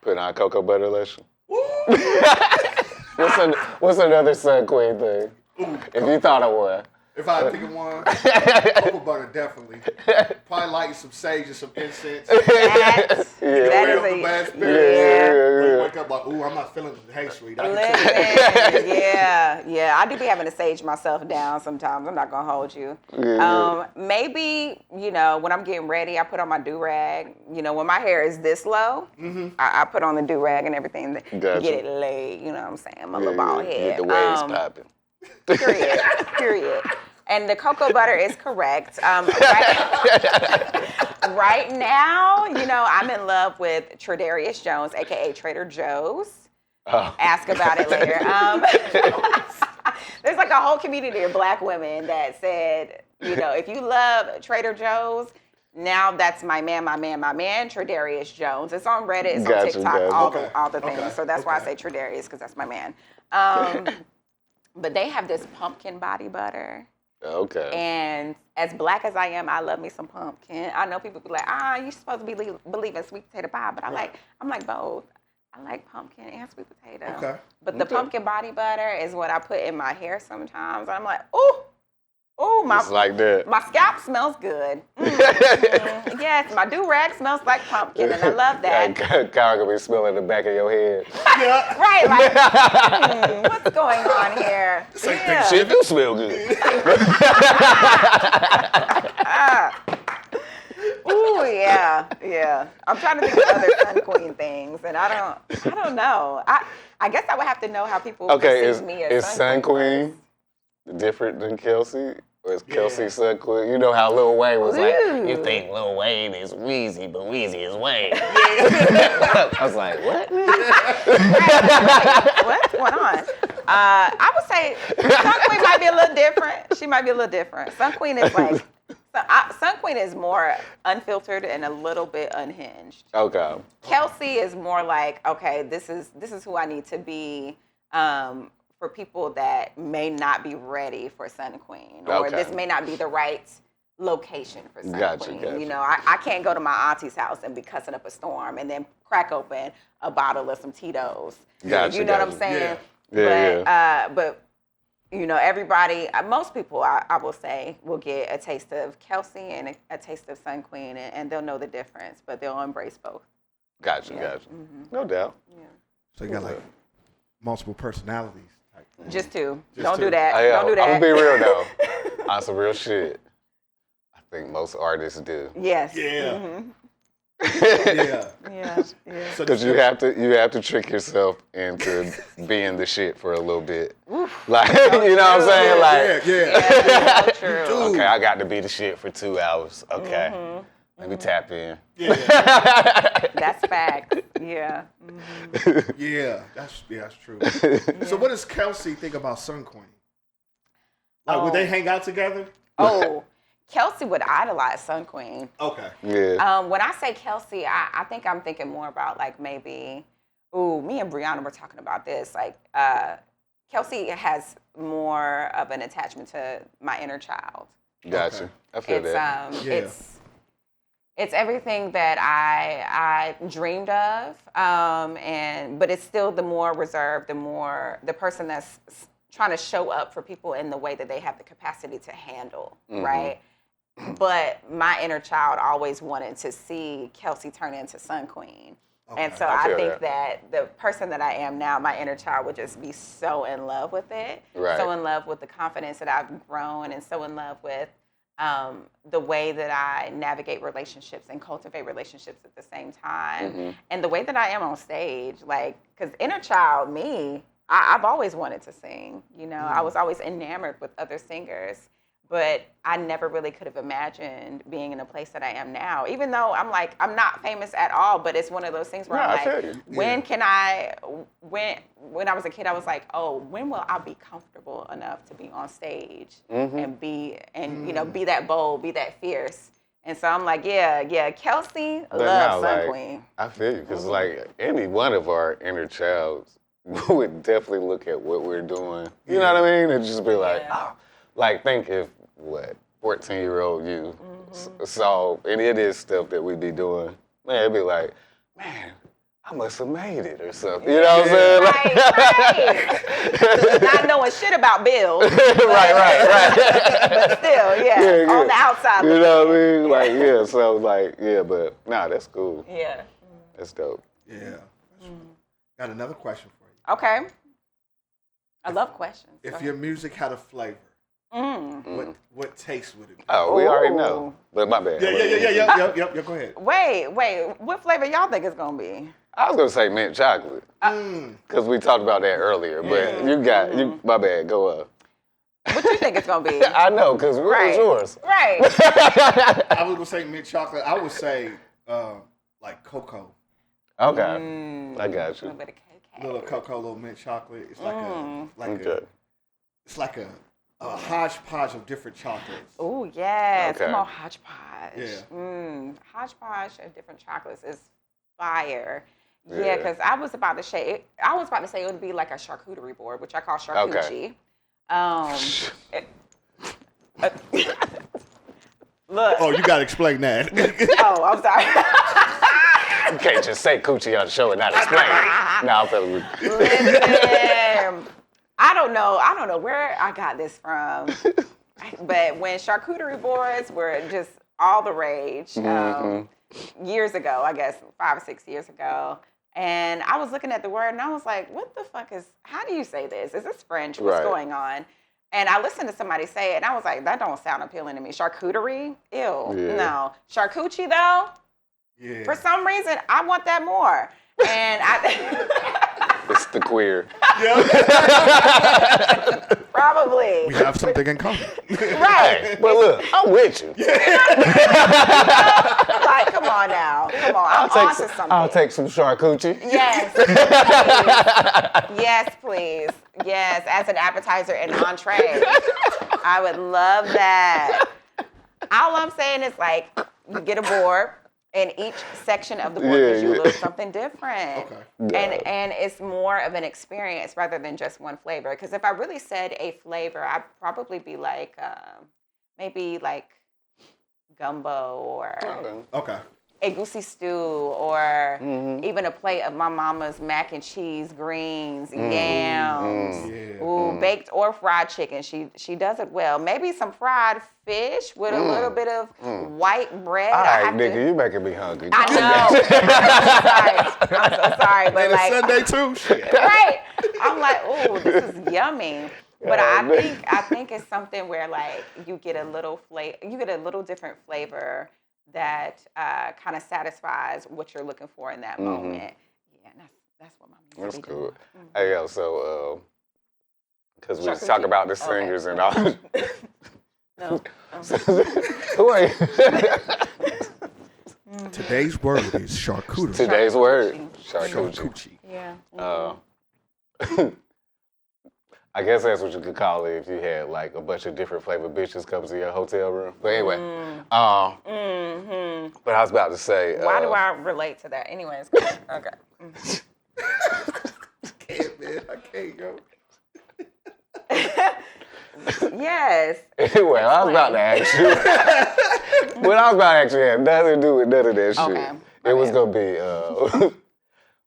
Put on cocoa butter lotion. What's another SunQueen thing? If you thought of one. If I think of one, cocoa butter definitely. Probably light some sage and some incense. That is a bad spirit. Yeah. You wake up like, ooh, I'm not feeling the hay sweet. Listen, yeah. I do be having to sage myself down sometimes. I'm not gonna hold you. Maybe, you know, when I'm getting ready, I put on my do-rag. You know, when my hair is this low, I put on the do-rag and everything to get it laid. You know what I'm saying? My little bald head. Get the waves popping. Period. And the cocoa butter is correct. Right now, you know, I'm in love with Tradarius Jones, a.k.a. Trader Joe's. Ask about it later. There's like a whole community of Black women that said You know, if you love Trader Joe's, now that's my man, Tredarius Jones. It's on Reddit, it's on TikTok, all the things. So that's why I say Tredarius, because that's my man. But they have this pumpkin body butter. Okay. And as black as I am, I love me some pumpkin. I know people be like, you're supposed to be believe in sweet potato pie, but I'm like both. I like pumpkin and sweet potato. Okay. But the pumpkin body butter is what I put in my hair sometimes. I'm like, ooh, Just like that. My scalp smells good. Yes, my do-rag smells like pumpkin, and I love that. Kyle gonna be smelling the back of your head. Yeah. Right, like, what's going on here? Shit do smell good. Ooh, yeah. I'm trying to think of other SunQueen things, and I don't know. I guess I would have to know how people perceive me as SunQueen different than Kelcey? Or is Kelcey SunQueen? You know how Lil Wayne was like, you think Lil Wayne is Weezy, but Weezy is Wayne. I was like, what? What's going on? I would say SunQueen might be a little different. She might be a little different. SunQueen is like, SunQueen is more unfiltered and a little bit unhinged. Okay. Kelcey is more like, okay, this is who I need to be for people that may not be ready for SunQueen, or this may not be the right location for SunQueen. Gotcha. You know, I can't go to my auntie's house and be cussing up a storm and then crack open a bottle of some Tito's. Gotcha. You know what I'm saying? Yeah. But you know, everybody, most people, I will say, will get a taste of Kelcey and a taste of SunQueen, and they'll know the difference, but they'll embrace both. Gotcha. Mm-hmm. No doubt. Yeah. So you got like multiple personalities. Just two. Just do two. that. Don't do that. I'm gonna be real though. On some real shit. I think most artists do. Yes. Yeah. Mm-hmm. Yeah. Yeah. Because you have to trick yourself into being the shit for a little bit. Like, you know what I'm saying? Like, Yeah, so true. Okay, I got to be the shit for 2 hours. Okay. Mm-hmm. Let me tap in. Yeah. That's fact. Yeah. Mm-hmm. Yeah, that's true. So what does Kelcey think about SunQueen? Like, would they hang out together? Oh, Kelcey would idolize SunQueen. Okay. Yeah. When I say Kelcey, I think I'm thinking more about like maybe, me and Brianna were talking about this. Like, Kelcey has more of an attachment to my inner child. Gotcha. Okay. I feel that. It's everything that I dreamed of, but it's still the more reserved, the person that's trying to show up for people in the way that they have the capacity to handle, right? But my inner child always wanted to see Kelcey turn into SunQueen. Okay. And so I think that the person that I am now, my inner child would just be so in love with it, so in love with the confidence that I've grown, and so in love with the way that I navigate relationships and cultivate relationships at the same time, and the way that I am on stage, like, because inner child me, I've always wanted to sing, you know, I was always enamored with other singers, but I never really could have imagined being in a place that I am now, even though I'm not famous at all, but it's one of those things where I'm like, when I was a kid, I was like, when will I be comfortable enough to be on stage and be that bold, be that fierce? And so I'm like, Kelcey loves SunQueen. I feel you, because like any one of our inner childs would definitely look at what we're doing. You know what I mean? And just be like, like think if 14-year-old you saw any of this stuff that we be doing, man, it'd be like, man, I must have made it or something. You know what I'm saying? Right. Not knowing shit about bills. right. But still, on the outside. You know what I mean? Like, so like, but nah, that's cool. Yeah. That's dope. Yeah. Got another question for you. Okay. I love questions. If your music had a flavor, what taste would it be? Oh, we already know. But my bad. Yeah, go ahead. Wait, what flavor y'all think it's gonna be? I was gonna say mint chocolate. Because we talked about that earlier, but my bad, go up. What you think it's gonna be? I know, because where's yours? Right. I was gonna say mint chocolate. I would say like cocoa. Okay. I got you. Little cocoa, little mint chocolate. It's like it's like a hodgepodge of different chocolates. Oh, yes. Okay. Come on, hodgepodge. Yeah. Hodgepodge of different chocolates is fire. Yeah, Yeah. because I was about to say it would be like a charcuterie board, which I call charcuterie. Look. Oh, you got to explain that. Oh, I'm sorry. You can't just say coochie on the show and not explain it. No, I'm feeling Listen, I don't know where I got this from, but when charcuterie boards were just all the rage years ago, I guess 5 or 6 years ago, and I was looking at the word and I was like, what the fuck how do you say this? Is this French? What's going on? And I listened to somebody say it and I was like, that don't sound appealing to me. Charcuterie? Ew. Yeah. No. Charcuterie though? Yeah. For some reason, I want that more. And it's the queer. Probably. We have something in common. Right. But look, I'm with you. Like, come on now. Come on. I'm on to something. I'll take some charcuterie. Yes. Please. Yes, please. Yes, as an appetizer and entree. I would love that. All I'm saying is, like, you get a board, and each section of the board gives you a little something different. Okay. And it's more of an experience rather than just one flavor. Because if I really said a flavor, I'd probably be like, maybe like gumbo or Okay. egusi stew or even a plate of my mama's mac and cheese, greens, yams, baked or fried chicken. She does it well. Maybe some fried fish with a little bit of white bread. All right, nigga, you making me hungry. I know. I'm so sorry, but And like Sunday too. Shit. right. I'm like, oh, this is yummy. But I think it's something where like you get a little different flavor that kind of satisfies what you're looking for in that moment. Yeah, and that's what my music That's be cool. doing. Hey, yo, so, because we just talk about the singers and all. No. Who are you? Today's word is charcuterie. Today's word, charcuterie. Charcuterie. Yeah. I guess that's what you could call it if you had like a bunch of different flavored bitches come to your hotel room. But anyway, but I was about to say. Why do I relate to that? Anyways, okay. Man, I can't go. Yes. Anyway, I was about to ask you. What I was about to ask you had nothing to do with none of that shit. Okay. It was gonna be.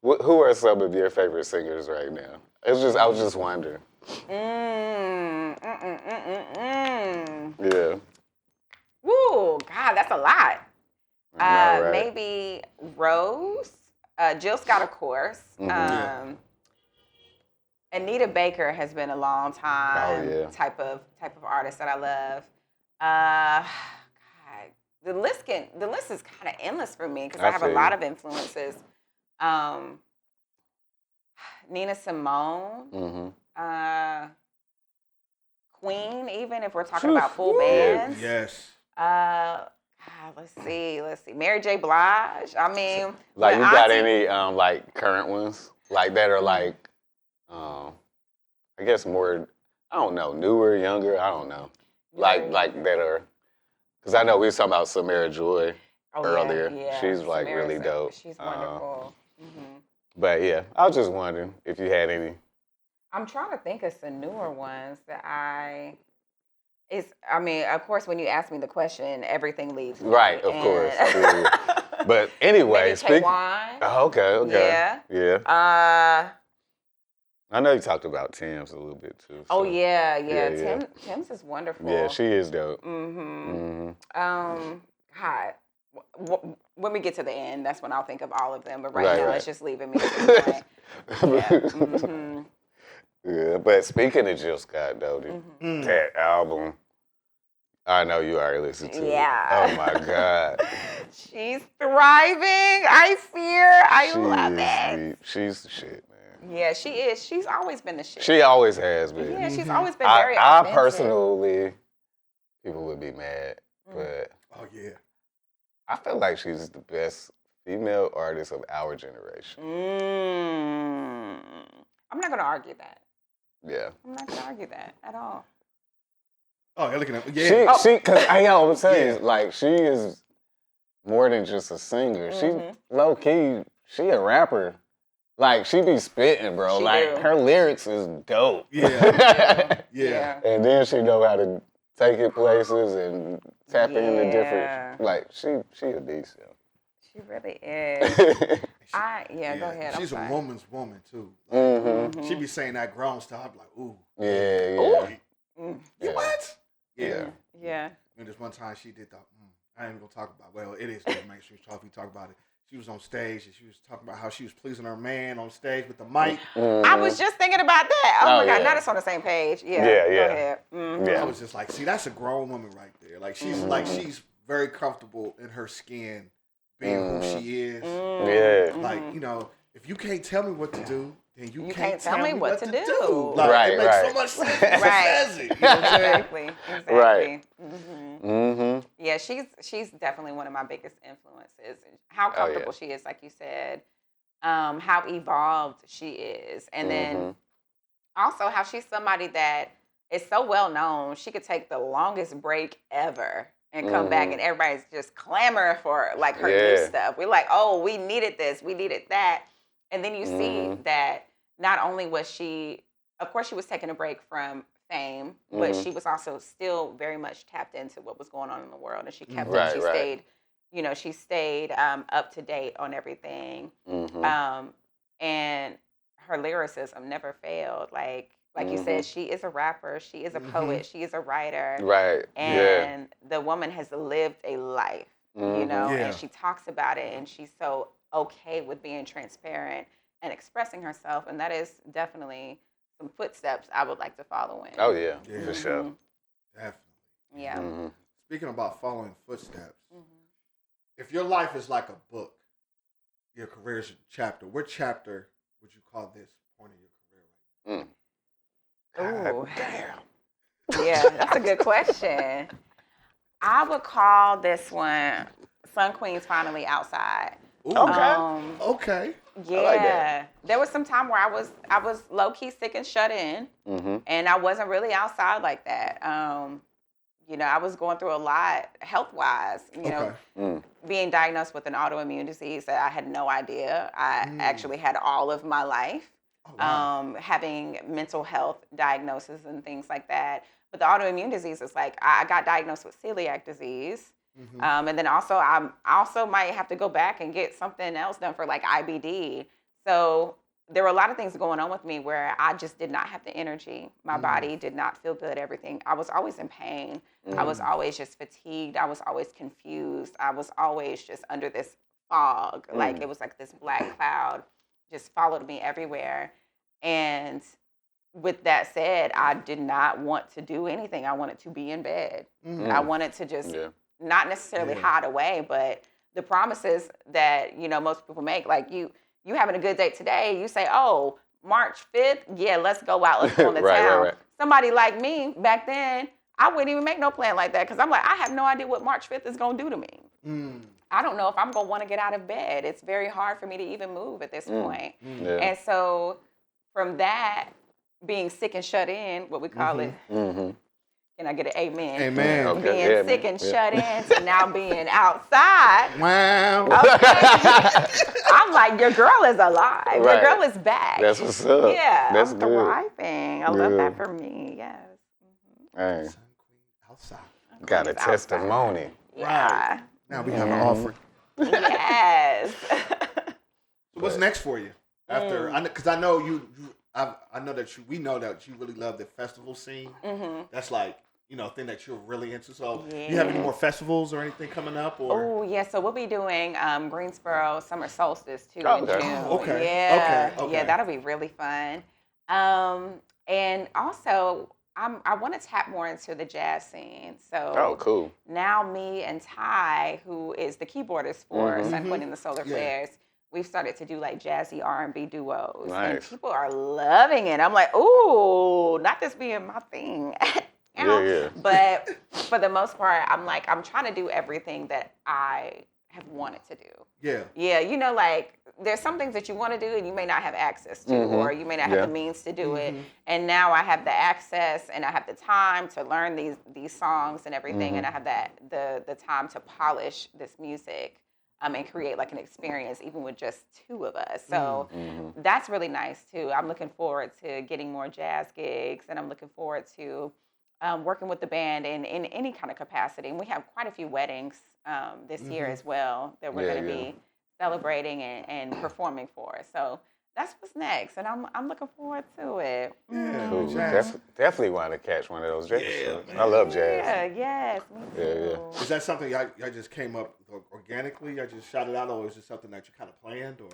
Who are some of your favorite singers right now? I was just wondering. Yeah. Woo, God, that's a lot. Right. Maybe Rose, Jill Scott, of course. Anita Baker has been a long time type of artist that I love. God, the list is kind of endless for me because I have a lot of influences. Nina Simone, Queen, even if we're talking about full bands. Yes. God, let's see. Mary J. Blige. I mean, like you got any like current ones like that are like, I guess more, I don't know, newer, younger, I don't know, like that are, because I know we was talking about Samara Joy earlier. Yeah. She's like really dope. She's wonderful. But yeah, I was just wondering if you had any. I'm trying to think of some newer ones that I mean, of course, when you ask me the question, everything leaves me. Right, of course. Yeah. But anyway, okay. Yeah. I know you talked about Tim's a little bit too. So. Oh yeah. Tim's is wonderful. Yeah, she is dope. God, when we get to the end, that's when I'll think of all of them. But right now, it's just leaving me at this point. Yeah, but speaking of Jill Scott, Dodie, that album, I know you already listened to it. Oh my God. She's thriving. I love it. She's the shit, man. Yeah, she is. She's always been the shit. She always has been. Yeah, she's always been very authentic. I personally, people would be mad, but I feel like she's the best female artist of our generation. I'm not going to argue that. Yeah. I'm not going to argue that at all. Oh, you're looking at yeah. Because I'm saying, like, she is more than just a singer. She low key, she a rapper. Like, she be spitting, bro. Her lyrics is dope. Yeah. And then she know how to take it places and tap into different. Like, she a beast. She really is. Go ahead. She's a woman's woman too. She be saying that grown stuff. I'm like, ooh. You what? Yeah. And this one time she did the. I ain't gonna talk about. Well, it is NuMainstream Talks. We talk about it. She was on stage and she was talking about how she was pleasing her man on stage with the mic. I was just thinking about that. Oh my God, now it's on the same page. Go ahead. I was just like, see, that's a grown woman right there. Like she's very comfortable in her skin, being who she is. Like, you know, if you can't tell me what to do, then you can't tell me what to do. Like, it makes so much sense. Says it. You know what I'm saying? Exactly. Right. Yeah, she's definitely one of my biggest influences. How comfortable she is, like you said, how evolved she is, and then also how she's somebody that is so well known. She could take the longest break ever and come back, and everybody's just clamoring for like her new stuff. We're like, oh, we needed this, we needed that, and then you see that not only was she, of course, she was taking a break from fame, but she was also still very much tapped into what was going on in the world, and she kept up. She stayed, you know, she stayed up to date on everything, and her lyricism never failed. Like you said, she is a rapper, she is a poet, she is a writer, and the woman has lived a life, you know, and she talks about it, and she's so okay with being transparent and expressing herself, and that is definitely some footsteps I would like to follow in. Oh yeah, for sure. Definitely. Yeah. Speaking about following footsteps, if your life is like a book, your career is a chapter, what chapter would you call this point of your career? Ooh. Damn. Yeah, that's a good question. I would call this one SunQueen's Finally Outside. Ooh. Okay. Yeah, like there was some time where I was low key sick and shut in, and I wasn't really outside like that. You know, I was going through a lot health wise. You know, being diagnosed with an autoimmune disease that I had no idea I actually had all of my life. Oh, wow. Having mental health diagnoses and things like that. But the autoimmune disease is like I got diagnosed with celiac disease. And then I also might have to go back and get something else done for like IBD. So there were a lot of things going on with me where I just did not have the energy. My body did not feel good, everything. I was always in pain. I was always just fatigued. I was always confused. I was always just under this fog. Like it was like this black cloud just followed me everywhere. And with that said, I did not want to do anything. I wanted to be in bed. I wanted to just... not necessarily hide away, but the promises that, you know, most people make, like you having a good day today, you say, oh, March 5th, let's go out, let's go on the town. Right. Somebody like me back then, I wouldn't even make no plan like that because I'm like, I have no idea what March 5th is going to do to me. I don't know if I'm going to want to get out of bed. It's very hard for me to even move at this point. And so from that, being sick and shut in, what we call it, can I get an amen? Amen. Okay. Being sick and shut in to now being outside. Wow. Okay. I'm like, your girl is alive. Right. Your girl is back. That's what's up. Yeah. That's I'm good. thriving. I love that for me. Yes. Hey. Outside. Got a testimony. Yeah. Right. Now we have an offering. Yes. So what's next for you? After, because I know I know that we know that you really love the festival scene. That's like, you know, a thing that you're really into. So you have any more festivals or anything coming up? Oh, yeah. So we'll be doing Greensboro Summer Solstice too in June. Okay. Yeah, that'll be really fun. And also, I want to tap more into the jazz scene. So cool. Now me and Ty, who is the keyboardist for SunQueen and the Solar Flares, we've started to do like jazzy R&B duos. Nice. And people are loving it. I'm like, ooh, not this being my thing. But for the most part, I'm trying to do everything that I have wanted to do. Yeah, you know, like there's some things that you want to do and you may not have access to, or you may not have the means to do it. And now I have the access and I have the time to learn these songs and everything, and I have the time to polish this music and create like an experience, even with just two of us. So that's really nice too. I'm looking forward to getting more jazz gigs, and I'm looking forward to working with the band in any kind of capacity. And we have quite a few weddings this year as well that we're going to be celebrating and performing for. So that's what's next, and I'm looking forward to it. Cool. Definitely want to catch one of those jazz shows. I love jazz. Yeah, yes, me too. Is that something y'all just came up organically? Y'all just shot it out, or is it something that you kind of planned, or?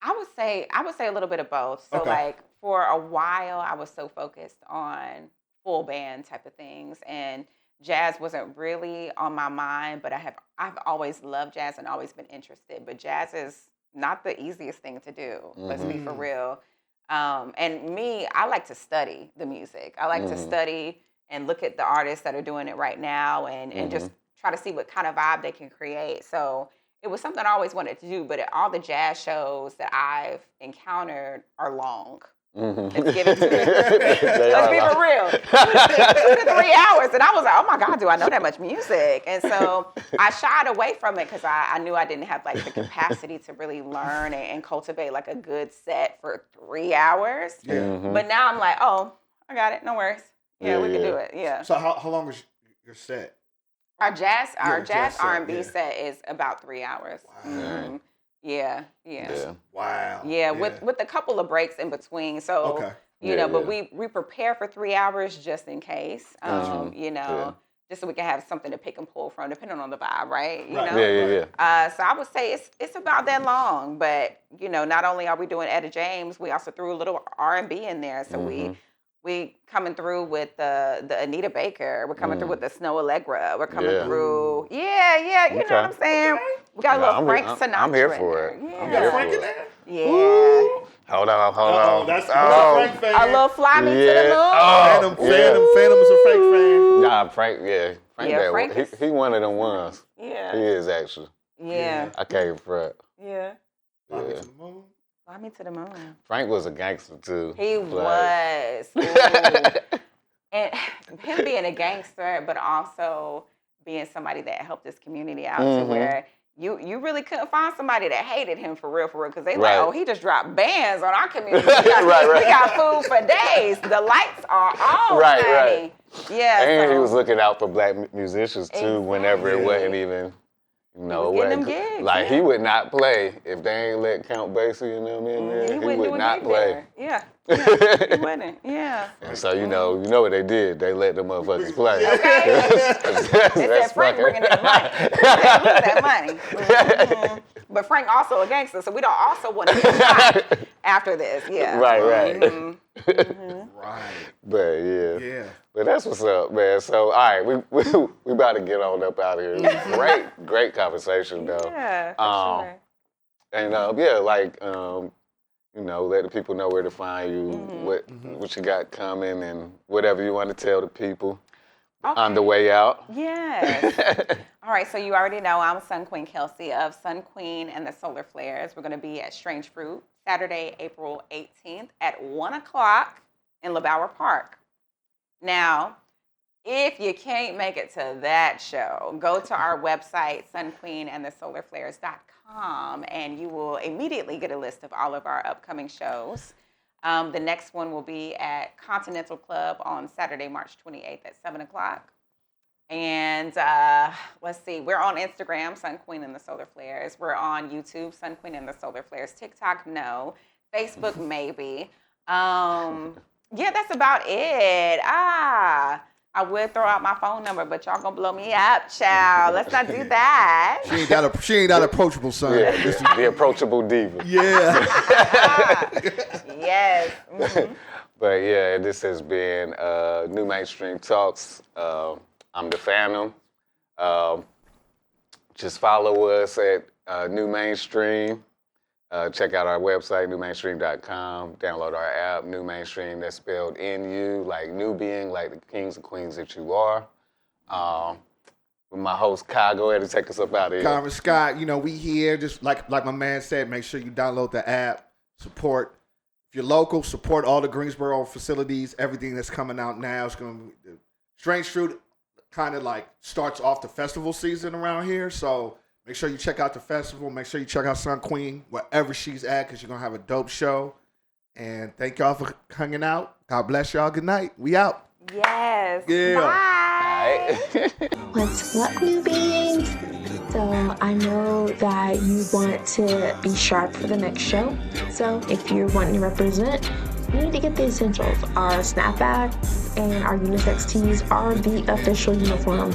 I would say a little bit of both. So like for a while, I was so focused on full band type of things, and jazz wasn't really on my mind, but I've always loved jazz and always been interested, but jazz is not the easiest thing to do. Let's be for real. And me, I like to study the music. I like to study and look at the artists that are doing it right now, and just try to see what kind of vibe they can create. So it was something I always wanted to do, but all the jazz shows that I've encountered are long. Let's give it to it. Let's be for real. 2 to 3 hours. And I was like, oh my God, do I know that much music? And so I shied away from it because I knew I didn't have like the capacity to really learn and cultivate like a good set for 3 hours. But now I'm like, oh, I got it. No worries. Yeah, we can do it. Yeah. So how long is your set? Our jazz R&B set is about 3 hours. Wow. Yeah. Wow. Yeah, with a couple of breaks in between. So, but we prepare for 3 hours just in case, just so we can have something to pick and pull from, depending on the vibe, right? You know? So I would say it's about that long, but, not only are we doing Etta James, we also threw a little R&B in there. So we coming through with the Anita Baker. We're coming through with the Snow Allegra. We're coming through. You know what I'm saying? We got a little Frank Sinatra. I'm here for it. Yeah. I'm here for it. Yeah. Hold on. That's Frank fan. A little Fly Me to the Moon. Phantom is a Frank fan. Nah, Frank, he one of them ones. Yeah. He is actually. Yeah. I can't front. Yeah. Fly Me to the Moon. Fly Me to the Moon. Frank was a gangster too. He was. And him being a gangster, but also being somebody that helped this community out to where you really couldn't find somebody that hated him for real, because they like, oh, he just dropped bands on our community. We got food for days. The lights are on, honey. Yeah. And he was looking out for black musicians too, whenever it wasn't even, he would not play if they ain't let Count Basie and them in there. He would not play. Yeah. He wouldn't. Yeah. And so you know what they did? They let them motherfuckers play. They said Frank bringing that money. Look at that money. But Frank also a gangster, so we don't also want to get shot after this. Yeah. Right. Right. But but that's what's up, man. So all right, we about to get on up out of here. Great conversation though. Yeah, for sure. And let the people know where to find you, what you got coming, and whatever you want to tell the people on the way out. Yes. All right, so you already know I'm SunQueen Kelcey of SunQueen and the Solar Flares. We're going to be at Strange Fruit Saturday, April 18th at 1 o'clock in LeBauer Park. Now, if you can't make it to that show, go to our website, sunqueenandthesolarflares.com, and you will immediately get a list of all of our upcoming shows. The next one will be at Continental Club on Saturday, March 28th at 7 o'clock. And let's see, we're on Instagram, SunQueen and the Solar Flares. We're on YouTube, SunQueen and the Solar Flares. TikTok, no. Facebook, maybe. Yeah, that's about it. I would throw out my phone number, but y'all gonna blow me up, child. Let's not do that. She ain't that approachable, son. Yeah, the approachable diva. Yeah. Yes. But yeah, this has been NuMainstream Talks. I'm the Phantom. Just follow us at NuMainstream. Check out our website, NuMainstream.com. Download our app, NuMainstream. That's spelled N-U, like Nubian, like the kings and queens that you are. with my host Kai. Go ahead and take us up out of here. Carmen Scott, we here. Just like my man said, make sure you download the app. Support. If you're local, support all the Greensboro facilities. Everything that's coming out now is going to be. Strange Fruit kind of like starts off the festival season around here. So make sure you check out the festival. Make sure you check out SunQueen wherever she's at because you're going to have a dope show. And thank y'all for hanging out. God bless y'all. Good night. We out. Yes. Yeah. Bye. What's up, new beings? So I know that you want to be sharp for the next show. So if you're wanting to represent, you need to get the essentials. Our snapback and our unisex tees are the official uniform.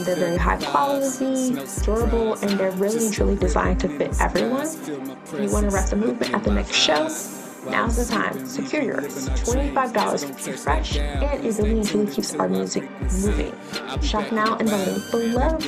They're very high quality, durable, and they're really and truly designed to fit everyone. If you want to rep the movement at the next show, now's the time. Secure yours. $25 keeps you fresh, and it really and truly keeps our music moving. Shop now in the link below.